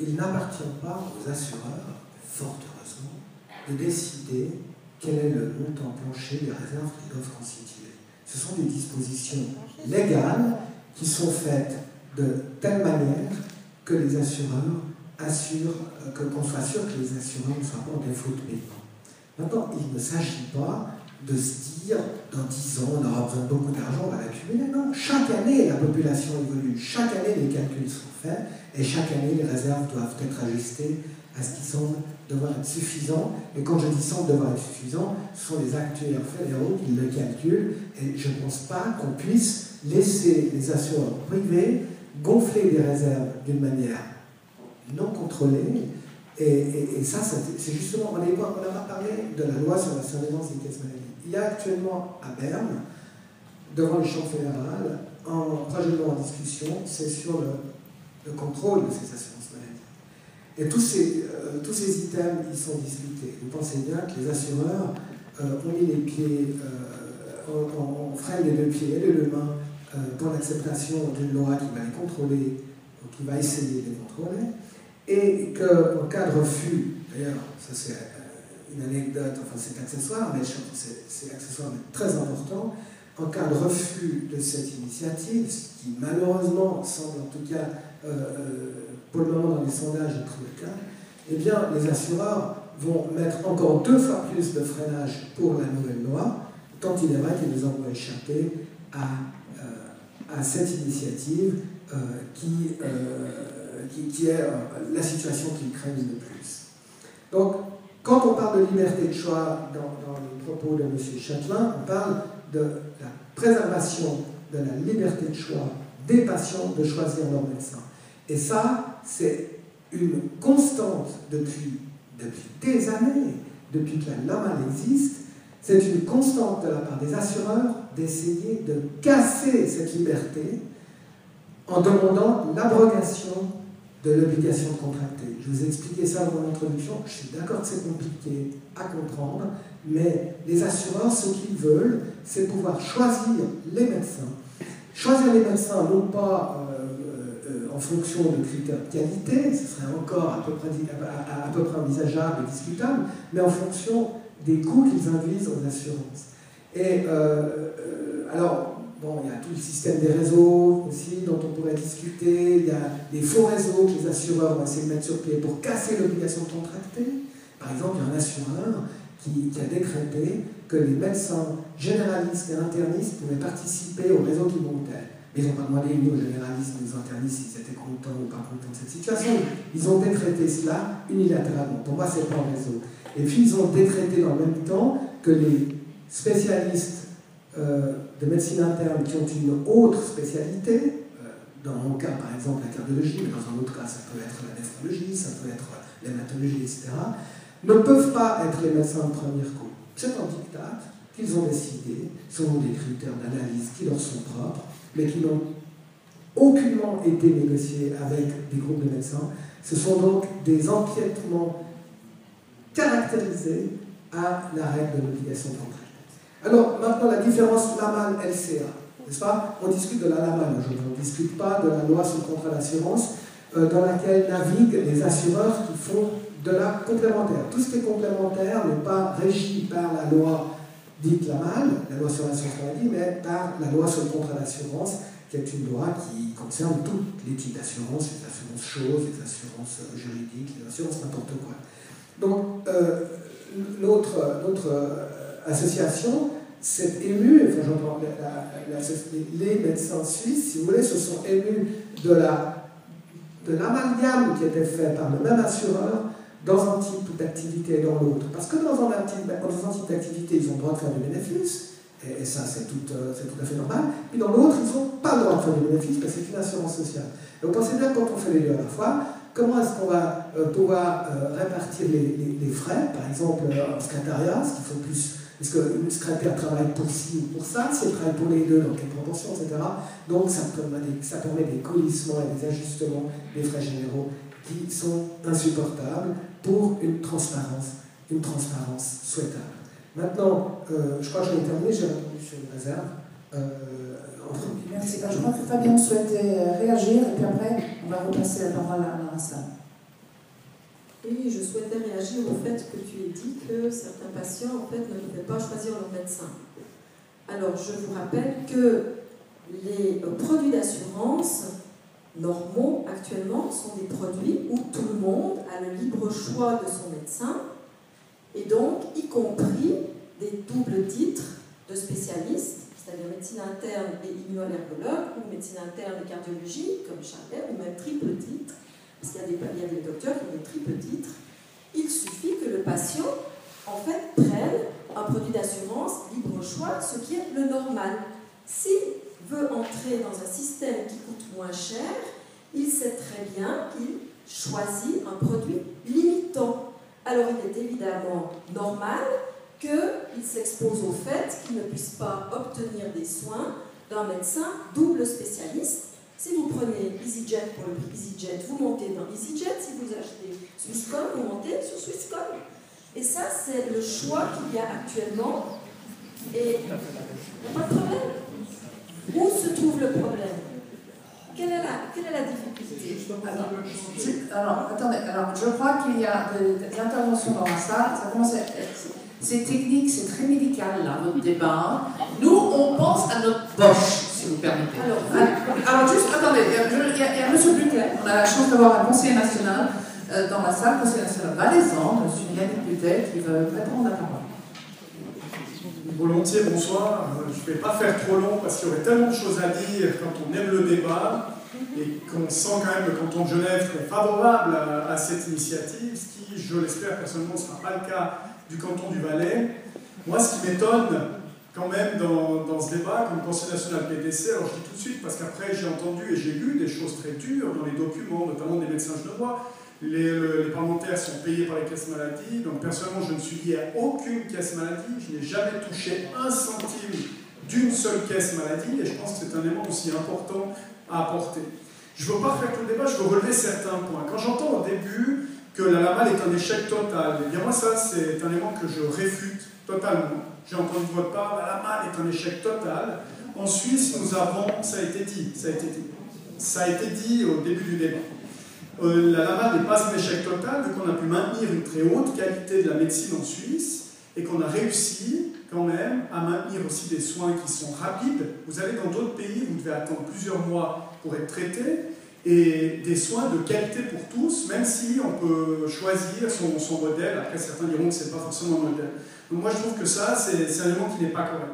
Il n'appartient pas aux assureurs, fort heureusement, de décider quel est le montant plancher des réserves qu'ils doivent constituer. Ce sont des dispositions légales qui sont faites de telle manière que les assureurs assurent, qu'on soit sûr que les assureurs ne soient pas en défaut de paiement. Maintenant, il ne s'agit pas de se dire, dans 10 ans, on aura besoin de beaucoup d'argent, on va l'accumuler. Non, chaque année, la population évolue, chaque année, les calculs sont faits, et chaque année, les réserves doivent être ajustées à ce qui semble devoir être suffisant. Et quand je dis semble devoir être suffisant, ce sont les actuaires fédéraux qui le calculent, et je ne pense pas qu'on puisse laisser les assureurs privés gonfler des réserves d'une manière non contrôlée. Et ça, c'est justement, on a parlé de la loi sur la surveillance des caisses maladie. Il y a actuellement à Berne, devant les chambres fédérales, un projet de loi en discussion, c'est sur le contrôle de ces assurances maladie. Et tous ces items, ils sont discutés. Vous pensez bien que les assureurs ont mis les pieds, on freine les deux pieds et les deux mains pour l'acceptation d'une loi qui va les contrôler, ou qui va essayer de les contrôler, et qu'en cas de refus, d'ailleurs, ça c'est une anecdote, enfin c'est accessoire, mais c'est accessoire mais très important, en cas de refus de cette initiative, ce qui malheureusement semble en tout cas pour le moment dans les sondages être le cas, eh bien les assureurs vont mettre encore 2 fois plus de freinage pour la nouvelle loi, tant il est vrai qu'ils nous ont échappé à cette initiative qui est la situation qu'ils craignent le plus. Donc, quand on parle de liberté de choix dans les propos de M. Châtelain, on parle de la préservation de la liberté de choix des patients de choisir leur médecin. Et ça, c'est une constante depuis des années, depuis que la LAMAL existe. C'est une constante de la part des assureurs d'essayer de casser cette liberté en demandant l'abrogation de l'obligation de contracter. Je vous ai expliqué ça dans mon introduction, je suis d'accord que c'est compliqué à comprendre, mais les assureurs, ce qu'ils veulent, c'est pouvoir choisir les médecins. Choisir les médecins, non pas en fonction de critères de qualité, ce serait encore à peu près envisageable et discutable, mais en fonction des coûts qu'ils induisent aux assurances. Et alors, bon, il y a tout le système des réseaux aussi dont on pourrait discuter, il y a des faux réseaux que les assureurs vont essayer de mettre sur pied pour casser l'obligation de contracter. Par exemple, il y a un assureur qui a décrété que les médecins généralistes et internistes pouvaient participer au réseau qui montait. Mais ils n'ont pas demandé ni aux généralistes ni aux internistes s'ils étaient contents ou pas contents de cette situation. Ils ont décrété cela unilatéralement. Pour moi, ce n'est pas un réseau. Et puis, ils ont décrété en même temps que les spécialistes de médecine interne qui ont une autre spécialité, dans mon cas par exemple la cardiologie, mais dans un autre cas ça peut être la néphrologie, ça peut être l'hématologie, etc., ne peuvent pas être les médecins de premier coup. C'est un diktat qu'ils ont décidé, selon des critères d'analyse qui leur sont propres, mais qui n'ont aucunement été négociés avec des groupes de médecins. Ce sont donc des empiètements caractérisés à la règle de l'obligation de contrat. Alors, maintenant, la différence LAMAL-LCA. n'est-ce pas? On discute de la LAMA aujourd'hui, on ne discute pas de la loi sur le contrat d'assurance dans laquelle naviguent les assureurs qui font de la complémentaire. Tout ce qui est complémentaire n'est pas régi par la loi dite LAMAL, la loi sur l'assurance maladie, mais par la loi sur le contrat d'assurance, qui est une loi qui concerne tous les types d'assurances, les assurances choses, les assurances juridiques, les assurances n'importe quoi. Donc, l'autre association s'est émue, enfin j'entends, les médecins suisses, si vous voulez, se sont émus de l'amalgame qui était fait par le même assureur dans un type d'activité et dans l'autre. Parce que dans un type d'activité, ils ont le droit de faire du bénéfice, et ça c'est tout à fait normal, puis dans l'autre, ils n'ont pas le droit de faire du bénéfice parce que c'est une assurance sociale. Donc on sait bien que quand on fait les deux à la fois, comment est-ce qu'on va pouvoir répartir les frais, par exemple en secrétariat, ce qu'il faut plus, est-ce qu'une secrétaire travaille pour ci ou pour ça, si elle travaille pour les deux, dans quelle proportion, etc. Donc ça permet des collissements et des ajustements des frais généraux qui sont insupportables pour une transparence souhaitable. Maintenant, je crois que j'en ai terminé, j'ai répondu sur une réserve. Merci. Je crois que Fabien souhaitait réagir et puis après, on va repasser la parole à la salle. Oui, je souhaitais réagir au fait que tu aies dit que certains patients, en fait, ne pouvaient pas choisir leur médecin. Alors, je vous rappelle que les produits d'assurance normaux, actuellement, sont des produits où tout le monde a le libre choix de son médecin, et donc, y compris des doubles titres de spécialistes, c'est-à-dire médecine interne et immunologue, ou médecine interne et cardiologie, comme Charlet, ou même triple titre, parce qu'il y a des docteurs qui ont des triples titres. Il suffit que le patient, en fait, prenne un produit d'assurance libre choix, ce qui est le normal. S'il veut entrer dans un système qui coûte moins cher, il sait très bien qu'il choisit un produit limitant. Alors il est évidemment normal qu'il s'expose au fait qu'il ne puisse pas obtenir des soins d'un médecin double spécialiste. Si vous prenez EasyJet pour le prix EasyJet, vous montez dans EasyJet. Si vous achetez Swisscom, vous montez sur Swisscom. Et ça, c'est le choix qu'il y a actuellement. Et il n'y a pas de problème. Où se trouve le problème? Quelle est la difficulté? Alors, attendez, je crois qu'il y a des interventions dans la salle, ça commence à être... C'est technique, c'est très médical, là, votre débat. Nous, on pense à notre poche, si vous permettez. Alors juste, attendez, il y a M. Buclet, on a la chance d'avoir un conseiller national dans la salle, conseiller national valaisan, M. Yannick Butet, qui veut répondre à la parole. Volontiers, bonsoir. Je ne vais pas faire trop long parce qu'il y aurait tellement de choses à dire quand on aime le débat et qu'on sent quand même le canton de Genève très favorable à cette initiative, ce qui, je l'espère personnellement, ne sera pas le cas du canton du Valais. Moi, ce qui m'étonne quand même dans ce débat, comme conseiller national PDC, alors je dis tout de suite parce qu'après j'ai entendu et j'ai lu des choses très dures dans les documents, notamment des médecins genevois. Les parlementaires sont payés par les caisses maladie, donc personnellement je ne suis lié à aucune caisse maladie, je n'ai jamais touché un centime d'une seule caisse maladie, et je pense que c'est un élément aussi important à apporter. Je ne veux pas faire tout le débat, je veux relever certains points. Quand j'entends au début que la LAMAL est un échec total, eh bien moi ça c'est un élément que je réfute totalement. J'ai entendu de votre part, la LAMAL est un échec total. En Suisse, nous avons, ça a été dit au début du débat. La LAMAL n'est pas un échec total, vu qu'on a pu maintenir une très haute qualité de la médecine en Suisse et qu'on a réussi quand même à maintenir aussi des soins qui sont rapides. Vous allez dans d'autres pays, vous devez attendre plusieurs mois pour être traité, et des soins de qualité pour tous, même si on peut choisir son modèle. Après, certains diront que ce n'est pas forcément un modèle. Donc moi, je trouve que ça, c'est un élément qui n'est pas correct.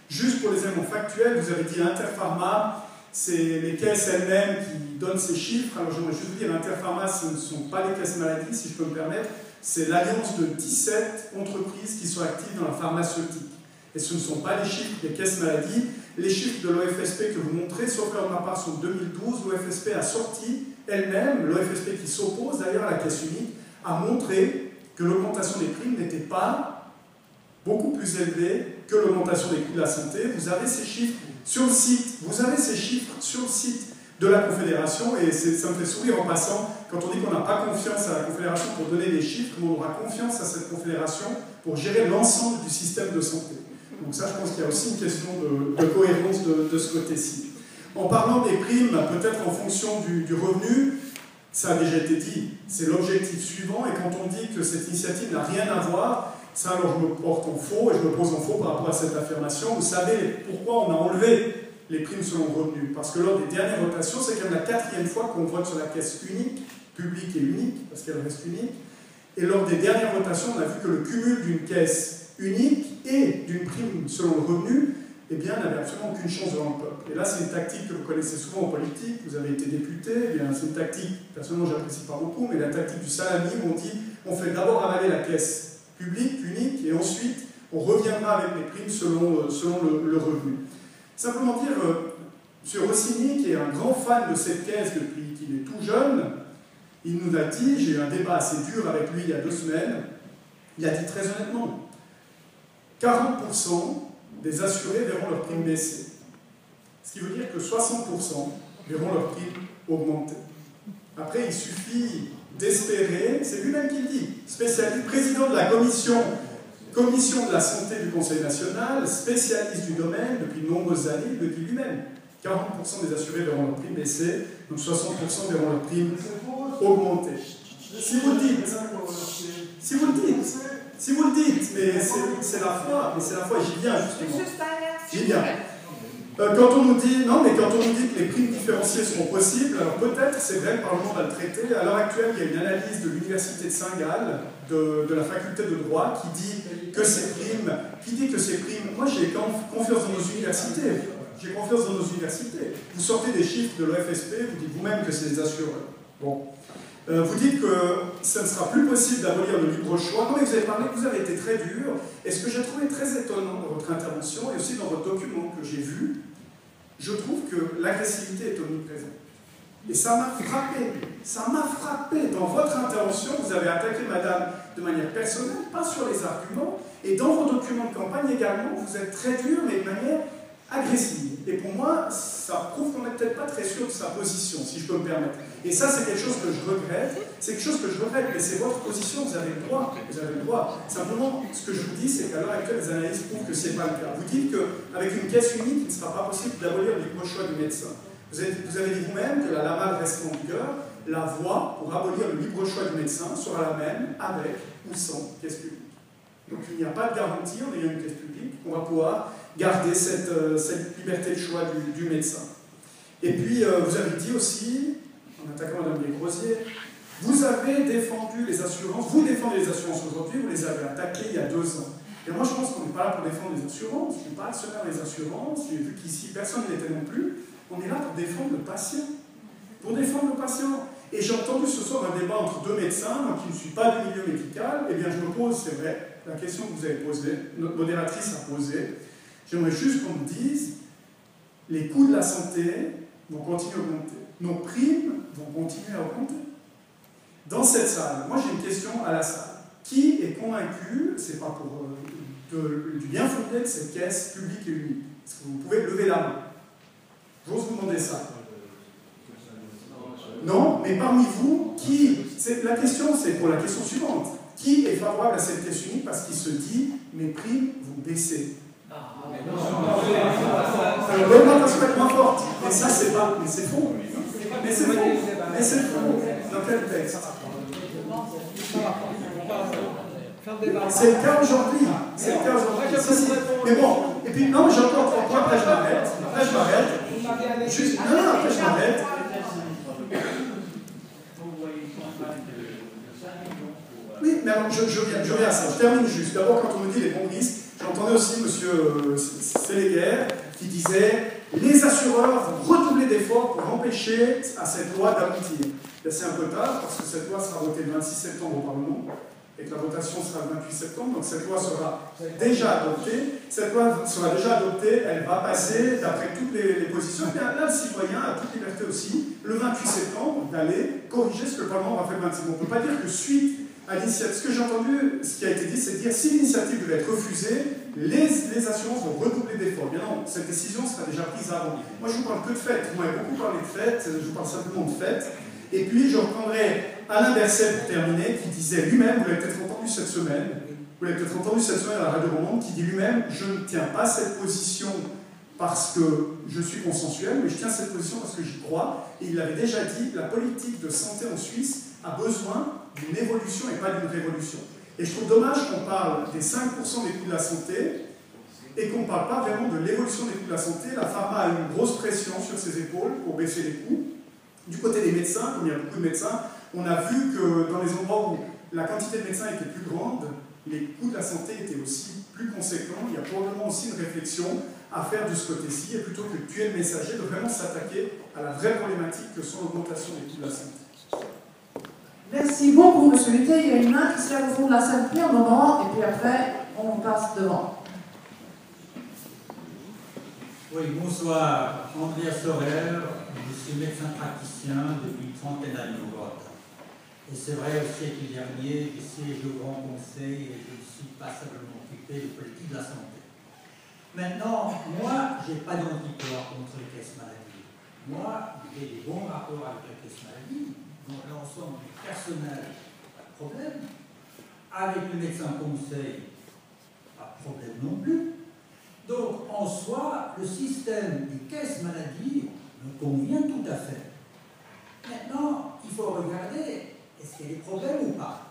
Juste pour les éléments factuels, vous avez dit Interpharma, c'est les caisses elles-mêmes qui donnent ces chiffres. Alors j'aimerais juste vous dire, Interpharma, ce ne sont pas les caisses maladies, si je peux me permettre, c'est l'alliance de 17 entreprises qui sont actives dans la pharmaceutique. Et ce ne sont pas les chiffres des caisses maladies. Les chiffres de l'OFSP que vous montrez, sauf que de ma part, sont de 2012. L'OFSP a sorti elle-même, l'OFSP qui s'oppose d'ailleurs à la caisse unique, a montré que l'augmentation des prix n'était pas beaucoup plus élevée que l'augmentation des prix de la santé. Vous avez ces chiffres sur le site, de la Confédération, et ça me fait sourire en passant quand on dit qu'on n'a pas confiance à la Confédération pour donner des chiffres, mais on aura confiance à cette Confédération pour gérer l'ensemble du système de santé. Donc ça, je pense qu'il y a aussi une question de cohérence de ce côté-ci. En parlant des primes, peut-être en fonction du revenu, ça a déjà été dit, c'est l'objectif suivant, et quand on dit que cette initiative n'a rien à voir, ça alors je me porte en faux, et je me pose en faux par rapport à cette affirmation. Vous savez pourquoi on a enlevé les primes selon le revenu? Parce que lors des dernières votations, c'est quand même la 4e fois qu'on vote sur la caisse unique, publique et unique, parce qu'elle reste unique, et lors des dernières votations, on a vu que le cumul d'une caisse unique et d'une prime selon le revenu, eh bien, n'avait absolument aucune chance devant le peuple. Et là, c'est une tactique que vous connaissez souvent en politique, vous avez été député, eh bien, c'est une tactique, personnellement, j'apprécie pas beaucoup, mais la tactique du salami où on dit, on fait d'abord avaler la caisse publique, unique, et ensuite, on reviendra avec les primes selon le revenu. Simplement dire, M. Rossini, qui est un grand fan de cette caisse depuis qu'il est tout jeune, il nous a dit, j'ai eu un débat assez dur avec lui il y a 2 semaines, il a dit très honnêtement, 40% des assurés verront leur prime baisser. Ce qui veut dire que 60% verront leur prime augmenter. Après, il suffit d'espérer, c'est lui-même qui le dit, spécialiste, président de la commission de la santé du Conseil national, spécialiste du domaine depuis de nombreuses années, il le dit lui-même. 40% des assurés verront leur prime baisser, donc 60% verront leur prime augmenter. Si vous le dites, mais c'est la foi, et j'y viens justement. J'y viens. Quand on nous dit que les primes différenciées seront possibles, alors peut-être, c'est vrai, le Parlement va le traiter. À l'heure actuelle, il y a une analyse de l'Université de Saint-Gall, de la faculté de droit, qui dit que ces primes, moi j'ai confiance dans nos universités. J'ai confiance dans nos universités. Vous sortez des chiffres de l'OFSP, vous dites vous-même que c'est des assureurs. Bon. Vous dites que ça ne sera plus possible d'abolir le libre choix. Comme vous avez parlé, vous avez été très dur. Et ce que j'ai trouvé très étonnant dans votre intervention, et aussi dans votre document que j'ai vu, je trouve que l'agressivité est omniprésente. Et ça m'a frappé. Dans votre intervention, vous avez attaqué madame de manière personnelle, pas sur les arguments. Et dans vos documents de campagne également, vous êtes très dur, mais de manière agressive. Et pour moi, ça prouve qu'on n'est peut-être pas très sûr de sa position, si je peux me permettre. Et ça, c'est quelque chose que je regrette. Mais c'est votre position, vous avez le droit. Simplement, ce que je vous dis, c'est qu'à l'heure actuelle, les analyses prouvent que ce n'est pas le cas. Vous dites qu'avec une caisse unique, il ne sera pas possible d'abolir le libre choix du médecin. Vous avez dit vous-même que la LAMAD reste en vigueur. La voie pour abolir le libre choix du médecin sera la même avec ou sans caisse publique. Donc il n'y a pas de garantie en ayant une caisse publique qu'on va pouvoir garder cette liberté de choix du médecin. Et puis, vous avez dit aussi, en attaquant Mme Desgrosiers, vous avez défendu les assurances, vous défendez les assurances aujourd'hui, vous les avez attaquées il y a 2 ans. Et moi, je pense qu'on n'est pas là pour défendre les assurances, je ne suis pas actionnaire des assurances, j'ai vu qu'ici, personne ne l'était non plus. On est là pour défendre le patient. Et j'ai entendu ce soir un débat entre 2 médecins, moi qui ne suis pas du milieu médical, eh bien je me pose, c'est vrai, la question que vous avez posée, notre modératrice a posée. J'aimerais juste qu'on me dise, les coûts de la santé vont continuer à augmenter. Nos primes vont continuer à augmenter. Dans cette salle, moi j'ai une question à la salle. Qui est convaincu, c'est pas pour du bien fondé de cette caisse publique et unique? Est-ce que vous pouvez lever la main? J'ose vous demander ça. Non, mais parmi vous, la question, c'est pour la question suivante. Qui est favorable à cette caisse unique parce qu'il se dit, mes primes vont baisser? Alors, l'augmentation est moins forte. Mais ça, c'est pas. Mais c'est faux. Mais c'est faux. Dans quel texte? C'est le cas aujourd'hui. Mais bon, et puis non, j'ai encore 3 points, après je m'arrête. Juste, non, après je m'arrête. Oui, mais alors, je viens à ça. Je termine juste. D'abord, quand on me dit les bons risques, j'entendais aussi M. Séléguer qui disait les assureurs vont redoubler d'efforts pour empêcher à cette loi d'aboutir. C'est un peu tard, parce que cette loi sera votée le 26 septembre au Parlement, et que la votation sera le 28 septembre, donc cette loi sera déjà adoptée. Elle va passer, d'après toutes les positions, et bien là, le citoyen a toute liberté aussi, le 28 septembre, d'aller corriger ce que le Parlement aura fait le 26. On ne peut pas dire que suite à l'initiative, ce que j'ai entendu, ce qui a été dit, c'est de dire si l'initiative devait être refusée, les assurances vont redoubler d'efforts. Bien non, cette décision sera déjà prise avant. Moi, je vous parle que de fêtes. Vous m'avez beaucoup parlé de fêtes, je vous parle simplement de fêtes. Et puis, je reprendrai Alain Berset pour terminer, qui disait lui-même, vous l'avez peut-être entendu cette semaine, vous l'avez peut-être entendu cette semaine à la Radio Romande, qui dit lui-même « Je ne tiens pas cette position parce que je suis consensuel, mais je tiens cette position parce que j'y crois. » Et il avait déjà dit « La politique de santé en Suisse a besoin d'une évolution et pas d'une révolution. » Et je trouve dommage qu'on parle des 5% des coûts de la santé et qu'on ne parle pas vraiment de l'évolution des coûts de la santé. La pharma a une grosse pression sur ses épaules pour baisser les coûts. Du côté des médecins, comme il y a beaucoup de médecins, on a vu que dans les endroits où la quantité de médecins était plus grande, les coûts de la santé étaient aussi plus conséquents. Il y a probablement aussi une réflexion à faire de ce côté-ci, et plutôt que de tuer le messager, de vraiment s'attaquer à la vraie problématique que sont l'augmentation des coûts de la santé. Merci beaucoup, M. Luté. Il y a une main qui se lève au fond de la salle depuis un moment, et puis après, on passe devant. Oui, bonsoir. Andrea Sorer, je suis médecin praticien depuis une trentaine d'années au Grotte. Et c'est vrai, au siècle dernier, je siège au Grand Conseil et je ne suis pas simplement occupé de politique de la santé. Maintenant, moi, je n'ai pas d'anticorps contre les caisses maladies. Moi, j'ai des bons rapports avec la caisse maladie. Donc l'ensemble du personnel, pas de problème. Avec le médecin conseil, pas de problème non plus. Donc en soi, le système des caisses maladies me convient tout à fait. Maintenant, il faut regarder, est-ce qu'il y a des problèmes ou pas?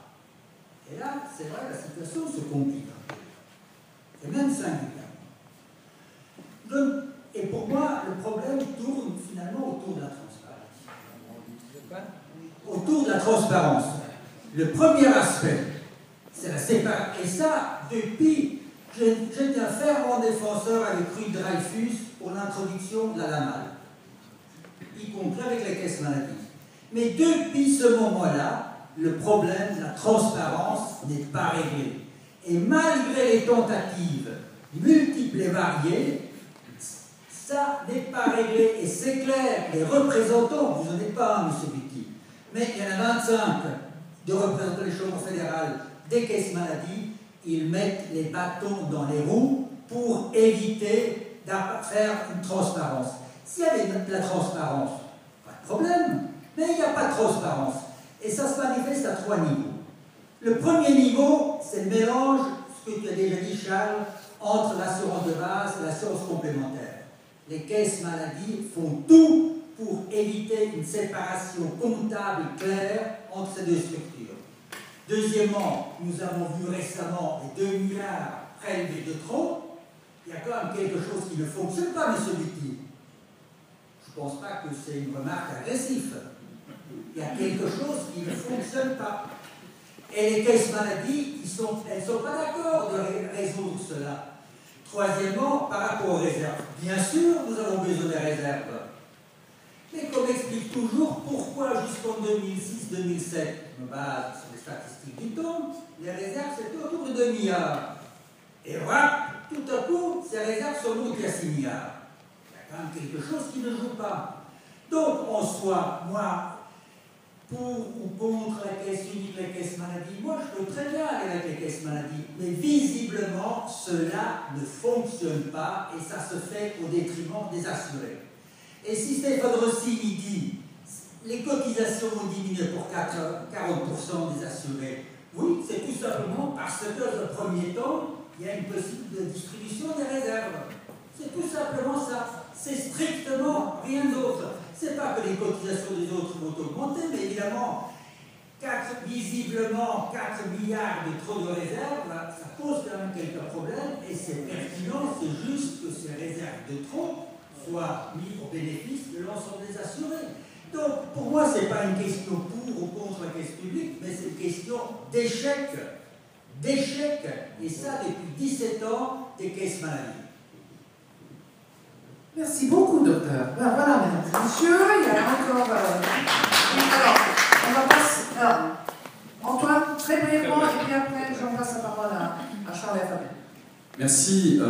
Et là, c'est vrai, la situation se complique un peu. Et même singulièrement. Donc, et pour moi, le problème tourne finalement autour de la transparence. Autour de la transparence. Le premier aspect, c'est la séparation. Et ça, depuis, j'étais un fervent défenseur avec Ruud Dreyfus pour l'introduction de la LAMAL, y compris avec la caisse maladie. Mais depuis ce moment-là, le problème de la transparence n'est pas réglé. Et malgré les tentatives multiples et variées, ça n'est pas réglé. Et c'est clair, les représentants, vous n'en êtes pas un, M. Buti, mais il y en a 25 de représentants des chambres fédérales des caisses maladies, ils mettent les bâtons dans les roues pour éviter de faire une transparence. S'il y avait de la transparence, pas de problème, mais il n'y a pas de transparence. Et ça se manifeste à 3 niveaux. Le premier niveau, c'est le mélange, ce que tu as déjà dit, Charles, entre l'assurance de base et l'assurance complémentaire. Les caisses maladies font tout pour éviter une séparation comptable claire entre ces deux structures. Deuxièmement, nous avons vu récemment les 2 milliards prélevés de trop. Il y a quand même quelque chose qui ne fonctionne pas, M. Buti. Je ne pense pas que c'est une remarque agressive. Il y a quelque chose qui ne fonctionne pas. Et les caisses maladies, elles ne sont pas d'accord de résoudre cela. Troisièmement, par rapport aux réserves. Bien sûr, nous avons besoin des réserves. Mais comme explique toujours, pourquoi jusqu'en 2006-2007, je me base sur les statistiques du temps, les réserves c'était autour de 2 milliards. Et voilà, tout à coup, ces réserves sont montées à 6 milliards. Il y a quand même quelque chose qui ne joue pas. Donc, en soi, moi, pour ou contre la caisse unique, la caisse maladie, moi je peux très bien aller avec les caisses maladie, mais visiblement cela ne fonctionne pas et ça se fait au détriment des assurés. Et si Stéphane Rossini dit les cotisations vont diminuer pour 40% des assurés, oui, c'est tout simplement parce que dans un premier temps, il y a une possible distribution des réserves. C'est tout simplement ça. C'est strictement rien d'autre. C'est pas que les cotisations des autres vont augmenter, mais évidemment, visiblement 4 milliards de trop de réserves, ça pose quand même quelques problèmes, et c'est pertinent, c'est juste que ces réserves de trop soient mises au bénéfice de l'ensemble des assurés. Donc, pour moi, ce n'est pas une question pour ou contre la caisse publique, mais c'est une question d'échec. D'échec, et ça depuis 17 ans, des caisses maladies. Merci beaucoup, docteur. Ben voilà, mesdames et messieurs, il y a encore... Alors, on va passer... Alors, Antoine, très brièvement, et puis après, j'en passe la parole à Charles et à Fabien. Merci.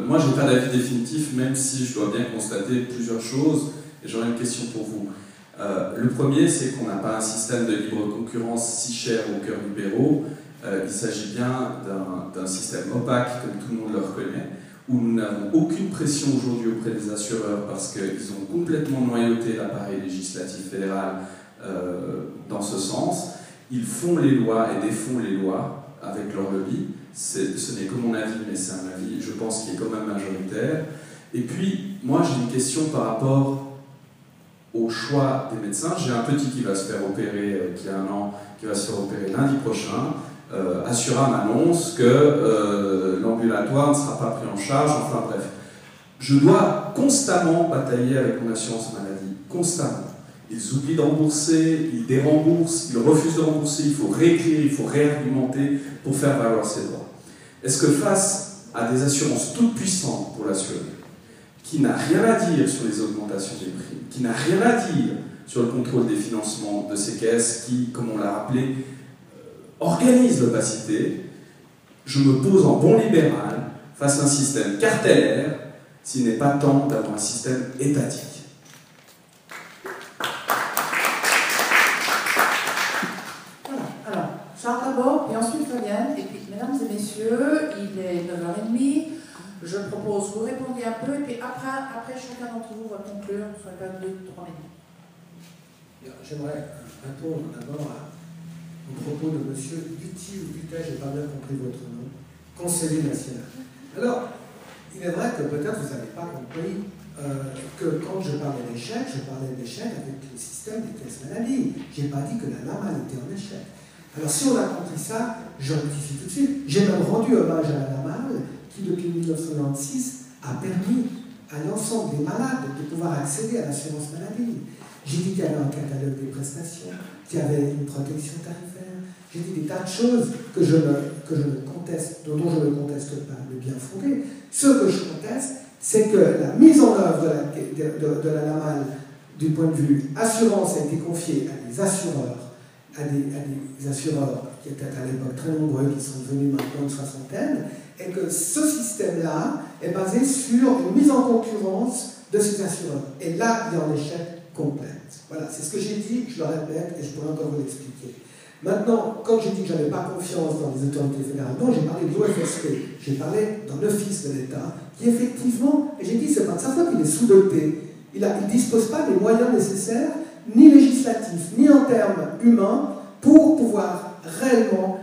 Moi, je n'ai pas d'avis définitif, même si je dois bien constater plusieurs choses, et j'aurais une question pour vous. Le premier, c'est qu'on n'a pas un système de libre concurrence si cher aux cœurs libéraux. Il s'agit bien d'un système opaque, comme tout le monde le reconnaît, où nous n'avons aucune pression aujourd'hui auprès des assureurs parce qu'ils ont complètement noyauté l'appareil législatif fédéral dans ce sens. Ils font les lois et défont les lois avec leur lobby. ce n'est que mon avis, mais c'est un avis, je pense, qui est quand même majoritaire. Et puis, moi, j'ai une question par rapport au choix des médecins. J'ai un petit qui va se faire opérer, qui a 1 an, qui va se faire opérer lundi prochain. Assura m'annonce que l'ambulatoire ne sera pas pris en charge, enfin bref. Je dois constamment batailler avec mon assurance maladie, constamment. Ils oublient de rembourser, ils déremboursent, ils refusent de rembourser, il faut réécrire, il faut réargumenter pour faire valoir ses droits. Est-ce que face à des assurances toutes puissantes pour l'assuré, qui n'a rien à dire sur les augmentations des primes, qui n'a rien à dire sur le contrôle des financements de ces caisses, qui, comme on l'a rappelé, organisent l'opacité, je me pose en bon libéral face à un système cartellaire, s'il n'est pas temps d'avoir un système étatique. Voilà, alors, Charles d'abord, et ensuite Fabienne, et puis mesdames et messieurs, il est 9h30, je propose que vous répondiez un peu, et puis après chacun d'entre vous va conclure sur les 2-3 minutes. J'aimerais répondre d'abord au propos de M. Buty ou Butet, je n'ai pas bien compris votre nom, conseiller national. Alors, il est vrai que peut-être vous n'avez pas compris que quand je parlais d'échec avec le système des caisses maladie. Je n'ai pas dit que la LAMAL était en échec. Alors si on a compris ça, je rectifie tout de suite. J'ai même rendu hommage à la LAMAL qui, depuis 1996, a permis à l'ensemble des malades de pouvoir accéder à l'assurance maladie. J'ai dit qu'il y avait un catalogue des prestations, qu'il y avait une protection tarifaire. J'ai dit des tas de choses que je ne conteste, dont je ne conteste pas le bien fondé. Ce que je conteste, c'est que la mise en œuvre de la LAMAL du point de vue assurance a été confiée à des assureurs, qui étaient à l'époque très nombreux, qui sont devenus maintenant une soixantaine, et que ce système-là est basé sur une mise en concurrence de ces assureurs. Et là, il y a un échec complet. Voilà, c'est ce que j'ai dit, je le répète, et je pourrais encore vous l'expliquer. Maintenant, quand j'ai dit que je n'avais pas confiance dans les autorités fédérales, non, j'ai parlé de l'OFSP, j'ai parlé d'un office de l'État qui effectivement, et j'ai dit, c'est pas de sa faute, il est sous-doté. Il ne dispose pas des moyens nécessaires, ni législatifs, ni en termes humains, pour pouvoir réellement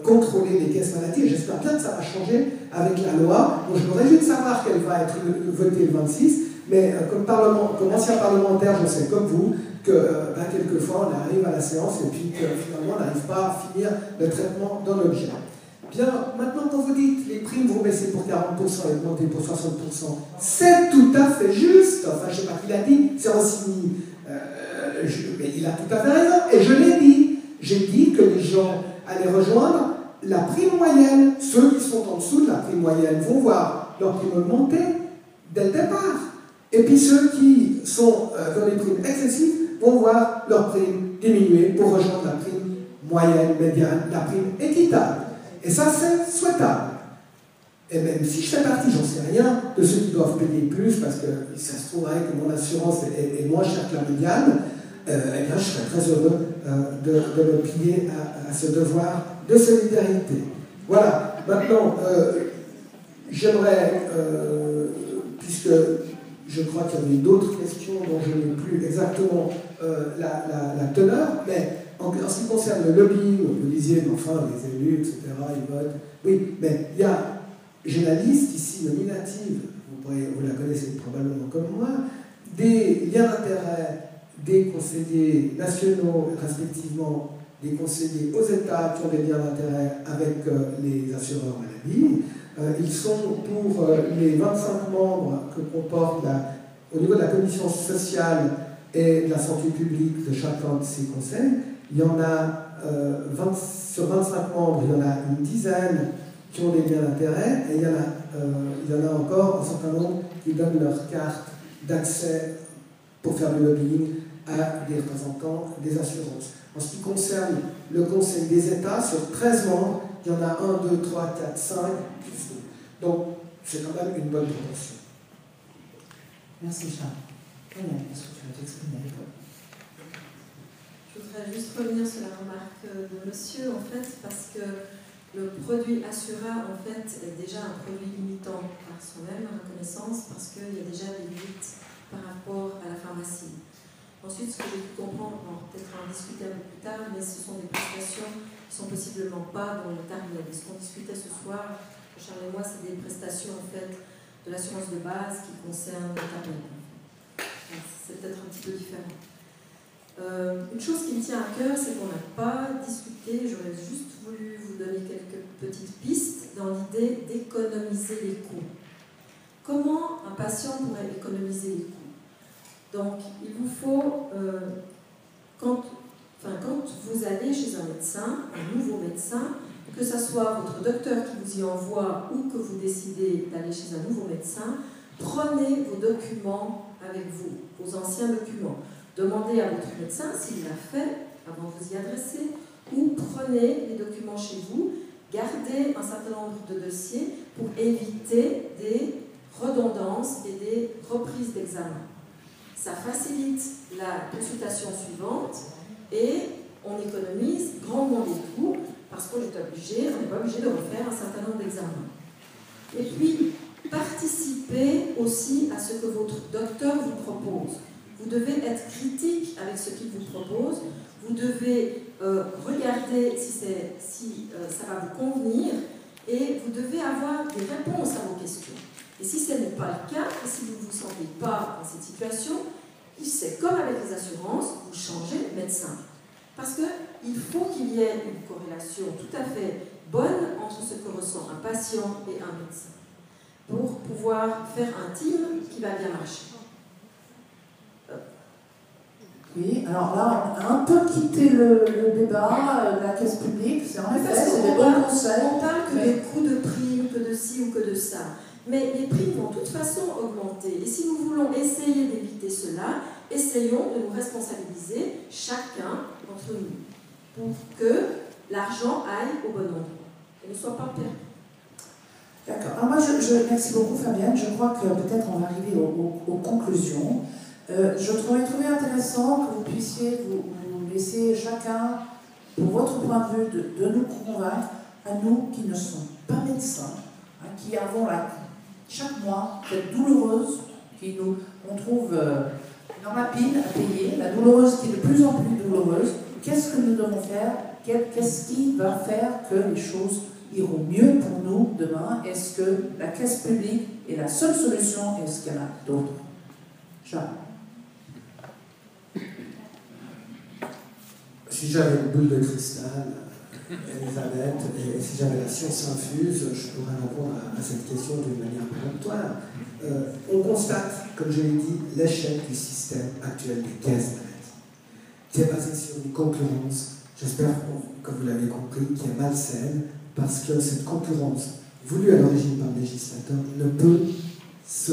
contrôler les caisses maladie. Et j'espère bien que ça va changer avec la loi. Donc je me réjouis de savoir qu'elle va être votée le 26, mais comme ancien parlementaire, je sais comme vous, que quelquefois on arrive à la séance et puis que finalement on n'arrive pas à finir le traitement d'un objet. Bien, maintenant quand vous dites les primes vous baissez pour 40% et augmentez pour 60%, c'est tout à fait juste. Enfin, je ne sais pas qui l'a dit, c'est Rossini. Mais il a tout à fait raison. Et je l'ai dit. J'ai dit que les gens allaient rejoindre la prime moyenne. Ceux qui sont en dessous de la prime moyenne vont voir leur prime augmenter dès le départ. Et puis ceux qui sont dans les primes excessives vont voir leur prime diminuer pour rejoindre la prime moyenne, médiane, la prime équitable. Et ça, c'est souhaitable. Et même si je fais partie, j'en sais rien, de ceux qui doivent payer plus, parce que ça se trouverait que mon assurance est moins chère que la médiane, eh bien, je serais très heureux de me plier à ce devoir de solidarité. Voilà. Maintenant, j'aimerais, puisque je crois qu'il y avait d'autres questions dont je n'ai plus exactement la teneur, mais en ce qui concerne le lobbying, vous disiez, enfin, les élus, etc., ils votent. Oui, mais j'ai la liste ici nominative, vous la connaissez probablement comme moi, des liens d'intérêt des conseillers nationaux, respectivement des conseillers aux États qui ont des liens d'intérêt avec les assureurs maladie. Ils sont pour les 25 membres que comporte au niveau de la commission sociale et de la santé publique de chacun de ces conseils. Il y en a sur 25 membres, il y en a une dizaine qui ont des liens d'intérêt et il y en a encore un certain nombre qui donnent leur carte d'accès pour faire du lobbying à des représentants des assurances. En ce qui concerne le Conseil des États, sur 13 membres, il y en a 1, 2, 3, 4, 5. Donc, c'est quand même une bonne proportion. Merci Charles. Est-ce que tu vas t'exprimer? Je voudrais juste revenir sur la remarque de monsieur, en fait, parce que le produit Assura, en fait, est déjà un produit limitant par soi-même, à ma connaissance, parce qu'il y a déjà des limites par rapport à la pharmacie. Ensuite, ce que j'ai pu comprendre, peut-être en discuter un peu plus tard, mais ce sont des prestations qui ne sont possiblement pas dans le target. Et ce qu'on discutait ce soir, Charles et moi, c'est des prestations en fait de l'assurance de base qui concernent le target. C'est peut-être un petit peu différent. Une chose qui me tient à cœur, c'est qu'on n'a pas discuté, j'aurais juste voulu vous donner quelques petites pistes dans l'idée d'économiser les coûts. Comment un patient pourrait économiser les coûts? Donc, il vous faut, quand vous allez chez un médecin, un nouveau médecin, que ce soit votre docteur qui vous y envoie ou que vous décidez d'aller chez un nouveau médecin, prenez vos documents avec vous, vos anciens documents. Demandez à votre médecin s'il l'a fait avant de vous y adresser, ou prenez les documents chez vous, gardez un certain nombre de dossiers pour éviter des redondances et des reprises d'examen. Ça facilite la consultation suivante et on économise grandement des coûts parce qu'on n'est pas obligé de refaire un certain nombre d'examens. Et puis, participez aussi à ce que votre docteur vous propose. Vous devez être critique avec ce qu'il vous propose. Vous devez regarder si ça va vous convenir et vous devez avoir des réponses à vos questions. Et si ce n'est pas le cas, et si vous ne vous sentez pas dans cette situation, c'est comme avec les assurances, vous changez de médecin. Parce qu'il faut qu'il y ait une corrélation tout à fait bonne entre ce que ressent un patient et un médecin pour pouvoir faire un team qui va bien marcher. Oui, alors là, on a un peu quitté le débat de la caisse publique, c'est en effet, c'est des bons conseils. On parle que des coûts de primes, que de ci ou que de ça. Mais les primes vont de toute façon augmenter. Et si nous voulons essayer d'éviter cela, essayons de nous responsabiliser, chacun d'entre nous, pour que l'argent aille au bon endroit et ne soit pas perdu. D'accord. Alors moi, merci beaucoup Fabienne. Je crois que peut-être on va arriver aux conclusions. Je trouvais intéressant que vous puissiez vous laisser chacun, pour votre point de vue, de nous convaincre, à nous qui ne sommes pas médecins, qui avons chaque mois cette douloureuse qu'on trouve dans la pile à payer, la douloureuse qui est de plus en plus douloureuse. Qu'est-ce que nous devons faire? Qu'est-ce qui va faire que les choses iront mieux pour nous demain? Est-ce que la caisse publique est la seule solution? Est-ce qu'il y en a d'autres? Charles. Si j'avais une boule de cristal, Elisabeth, et si j'avais la science infuse, je pourrais répondre à cette question d'une manière péremptoire. On constate, comme je l'ai dit, l'échec du système actuel des caisses maladie, qui est basé sur une concurrence, j'espère que vous l'avez compris, qui est malsaine, parce que cette concurrence, voulue à l'origine par le législateur, ne peut se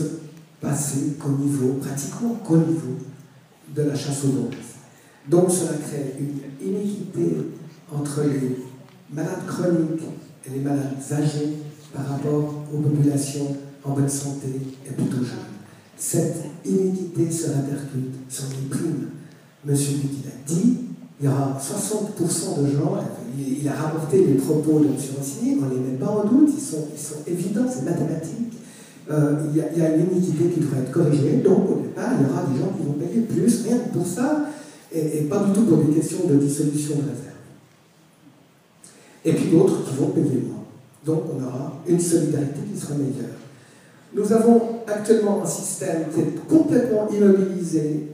passer pratiquement qu'au niveau de la chasse aux dons. Donc cela crée une inéquité entre les malades chroniques et les malades âgés par rapport aux populations en bonne santé et plutôt jeunes. Cette inéquité se répercute sur les primes. Monsieur Butt l'a dit, il y aura 60% de gens, il a rapporté les propos de M. Rossini, on ne les met pas en doute, ils sont évidents, c'est mathématique. Il y a une inéquité qui devrait être corrigée, donc au départ, il y aura des gens qui vont payer plus, rien que pour ça, et pas du tout pour des questions de dissolution de réserve. Et puis d'autres qui vont payer moins. Donc on aura une solidarité qui sera meilleure. Nous avons actuellement un système qui est complètement immobilisé.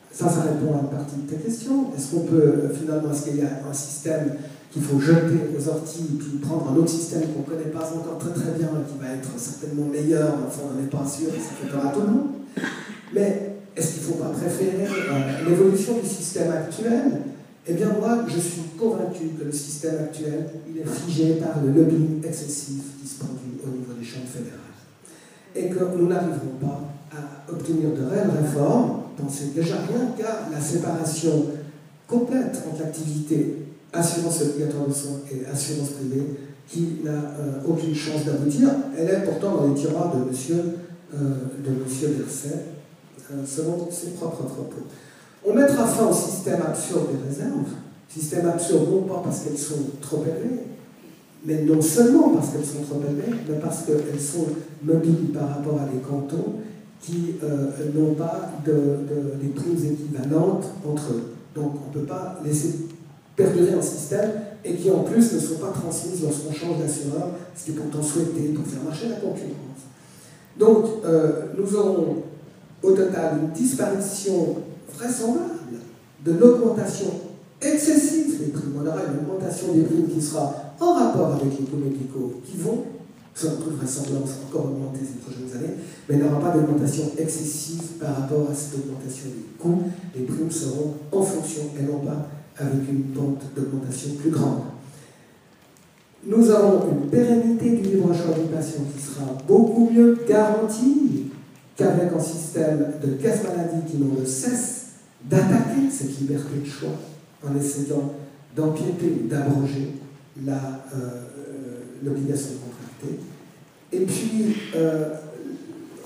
Ça répond à une partie de ta question. Est-ce qu'on peut, finalement, est-ce qu'il y a un système qu'il faut jeter aux orties, puis prendre un autre système qu'on ne connaît pas encore très très bien, qui va être certainement meilleur, mais enfin on n'en est pas sûr, et ça fait peur à tout le monde. Mais est-ce qu'il ne faut pas préférer l'évolution du système actuel? Eh bien moi, je suis convaincu que le système actuel, il est figé par le lobbying excessif qui se produit au niveau des chambres fédérales. Et que nous n'arriverons pas à obtenir de réelles réformes. Pensez déjà rien qu'à la séparation complète entre l'activité assurance obligatoire de soins et assurance privée qui n'a aucune chance d'aboutir. Elle est pourtant dans les tiroirs de monsieur Berset, selon ses propres propos. On mettra fin au système absurde des réserves. Système absurde non pas parce qu'elles sont trop élevées, mais non seulement parce qu'elles sont trop élevées, mais parce qu'elles sont mobiles par rapport à des cantons qui n'ont pas des primes équivalentes entre eux. Donc on ne peut pas laisser perdurer un système et qui en plus ne sont pas transmises lorsqu'on change d'assureur, ce qui est pourtant souhaité pour faire marcher la concurrence. Donc, nous aurons au total une disparition vraisemblable de l'augmentation excessive des primes. On aura une augmentation des primes qui sera en rapport avec les coûts médicaux qui vont, selon toute vraisemblance, encore augmenter ces prochaines années, mais il n'y aura pas d'augmentation excessive par rapport à cette augmentation des coûts. Les primes seront en fonction et non pas avec une pente d'augmentation plus grande. Nous aurons une pérennité du libre choix du patient qui sera beaucoup mieux garantie qu'avec un système de caisse maladie qui n'ont de cesse d'attaquer cette liberté de choix en essayant d'empiéter, d'abroger l'obligation de contracter. Et puis,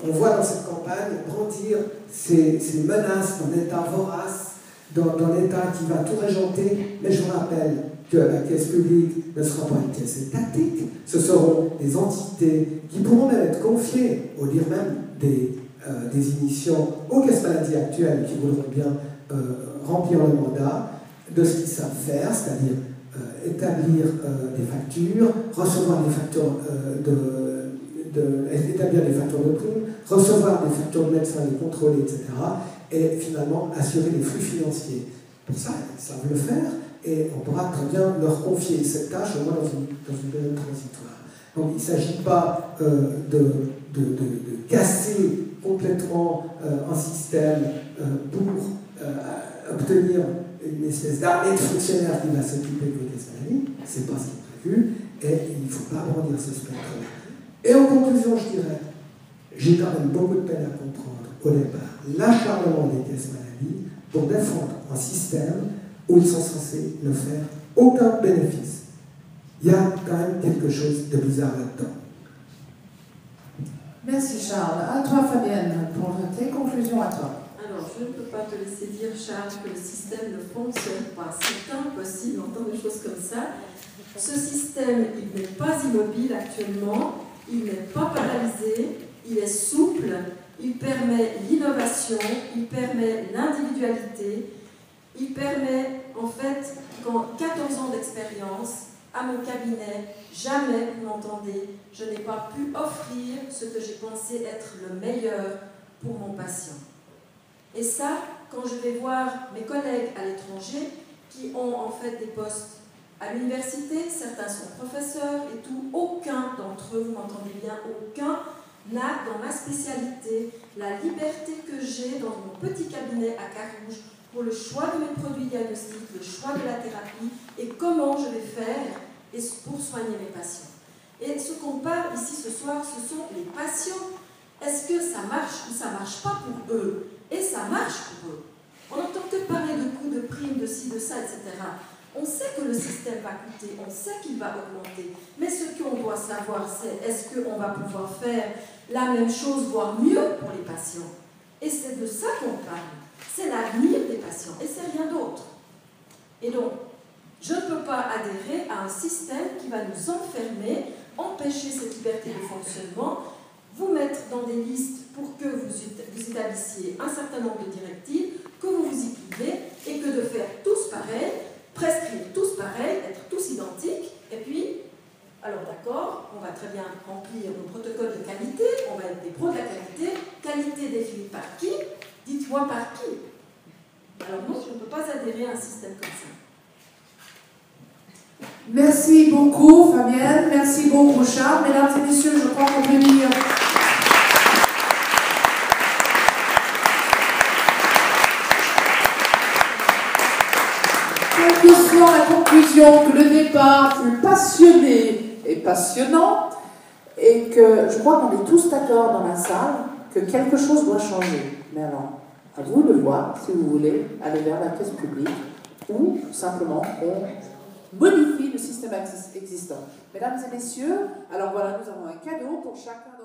on voit dans cette campagne grandir ces menaces d'un État vorace, d'un État qui va tout régenter. Mais je vous rappelle que la caisse publique ne sera pas une caisse étatique, ce seront des entités qui pourront même être confiées, au dire même des émissions aux caisses maladies actuelles qui voudront bien remplir le mandat de ce qu'ils savent faire, c'est-à-dire établir des factures, recevoir des factures établir des factures de primes, recevoir des factures de médecins, les contrôler, etc. Et finalement assurer les flux financiers. Pour ça, ils savent le faire et on pourra très bien leur confier cette tâche, au moins dans une période transitoire. Donc il ne s'agit pas de casser complètement un système pour obtenir une espèce d'armée de fonctionnaires qui va s'occuper de vos caisses maladies. Ce n'est pas ce qui est prévu et il ne faut pas brandir ce spectre-là. Et en conclusion, je dirais, j'ai quand même beaucoup de peine à comprendre au départ l'acharnement des caisses maladies pour défendre un système où ils sont censés ne faire aucun bénéfice. Il y a quand même quelque chose de bizarre là-dedans. Merci Charles. À toi Fabienne, pour tes conclusions à toi. Alors, je ne peux pas te laisser dire, Charles, que le système ne fonctionne pas. C'est impossible d'entendre des choses comme ça. Ce système, il n'est pas immobile actuellement, il n'est pas paralysé, il est souple, il permet l'innovation, il permet l'individualité, il permet, en fait, qu'en 14 ans d'expérience, à mon cabinet, jamais, vous m'entendez, je n'ai pas pu offrir ce que j'ai pensé être le meilleur pour mon patient. Et ça, quand je vais voir mes collègues à l'étranger, qui ont en fait des postes à l'université, certains sont professeurs et tout, aucun d'entre eux, vous m'entendez bien, aucun n'a dans ma spécialité la liberté que j'ai dans mon petit cabinet à Carouge pour le choix de mes produits diagnostiques, le choix de la thérapie et comment je vais faire pour soigner mes patients. Et ce qu'on parle ici ce soir, ce sont les patients. Est-ce que ça marche ou ça ne marche pas pour eux? Et ça marche pour eux. On entend peut-être parler de coûts, de primes, de ci, de ça, etc. On sait que le système va coûter, on sait qu'il va augmenter. Mais ce qu'on doit savoir, c'est est-ce qu'on va pouvoir faire la même chose, voire mieux pour les patients? Et c'est de ça qu'on parle. C'est l'avenir des patients, et c'est rien d'autre. Et donc, je ne peux pas adhérer à un système qui va nous enfermer, empêcher cette liberté de fonctionnement, vous mettre dans des listes pour que vous établissiez un certain nombre de directives, que vous vous y pliez, et que de faire tous pareil, prescrire tous pareil, être tous identiques, et puis, alors d'accord, on va très bien remplir nos protocoles de qualité, on va être des pros de la qualité définie par qui? Dites-moi par qui? Alors non, je ne peux pas adhérer à un système comme ça. Merci beaucoup Fabienne, merci beaucoup Charles. Mesdames et messieurs, je crois qu'on peut dire... Quelle que soit la conclusion, que le débat fut passionné et passionnant, et que je crois qu'on est tous d'accord dans la salle que quelque chose doit changer. Mais alors, à vous de voir, si vous voulez, aller vers la caisse publique, ou simplement on modifie le système existant. Mesdames et messieurs, alors voilà, nous avons un cadeau pour chacun.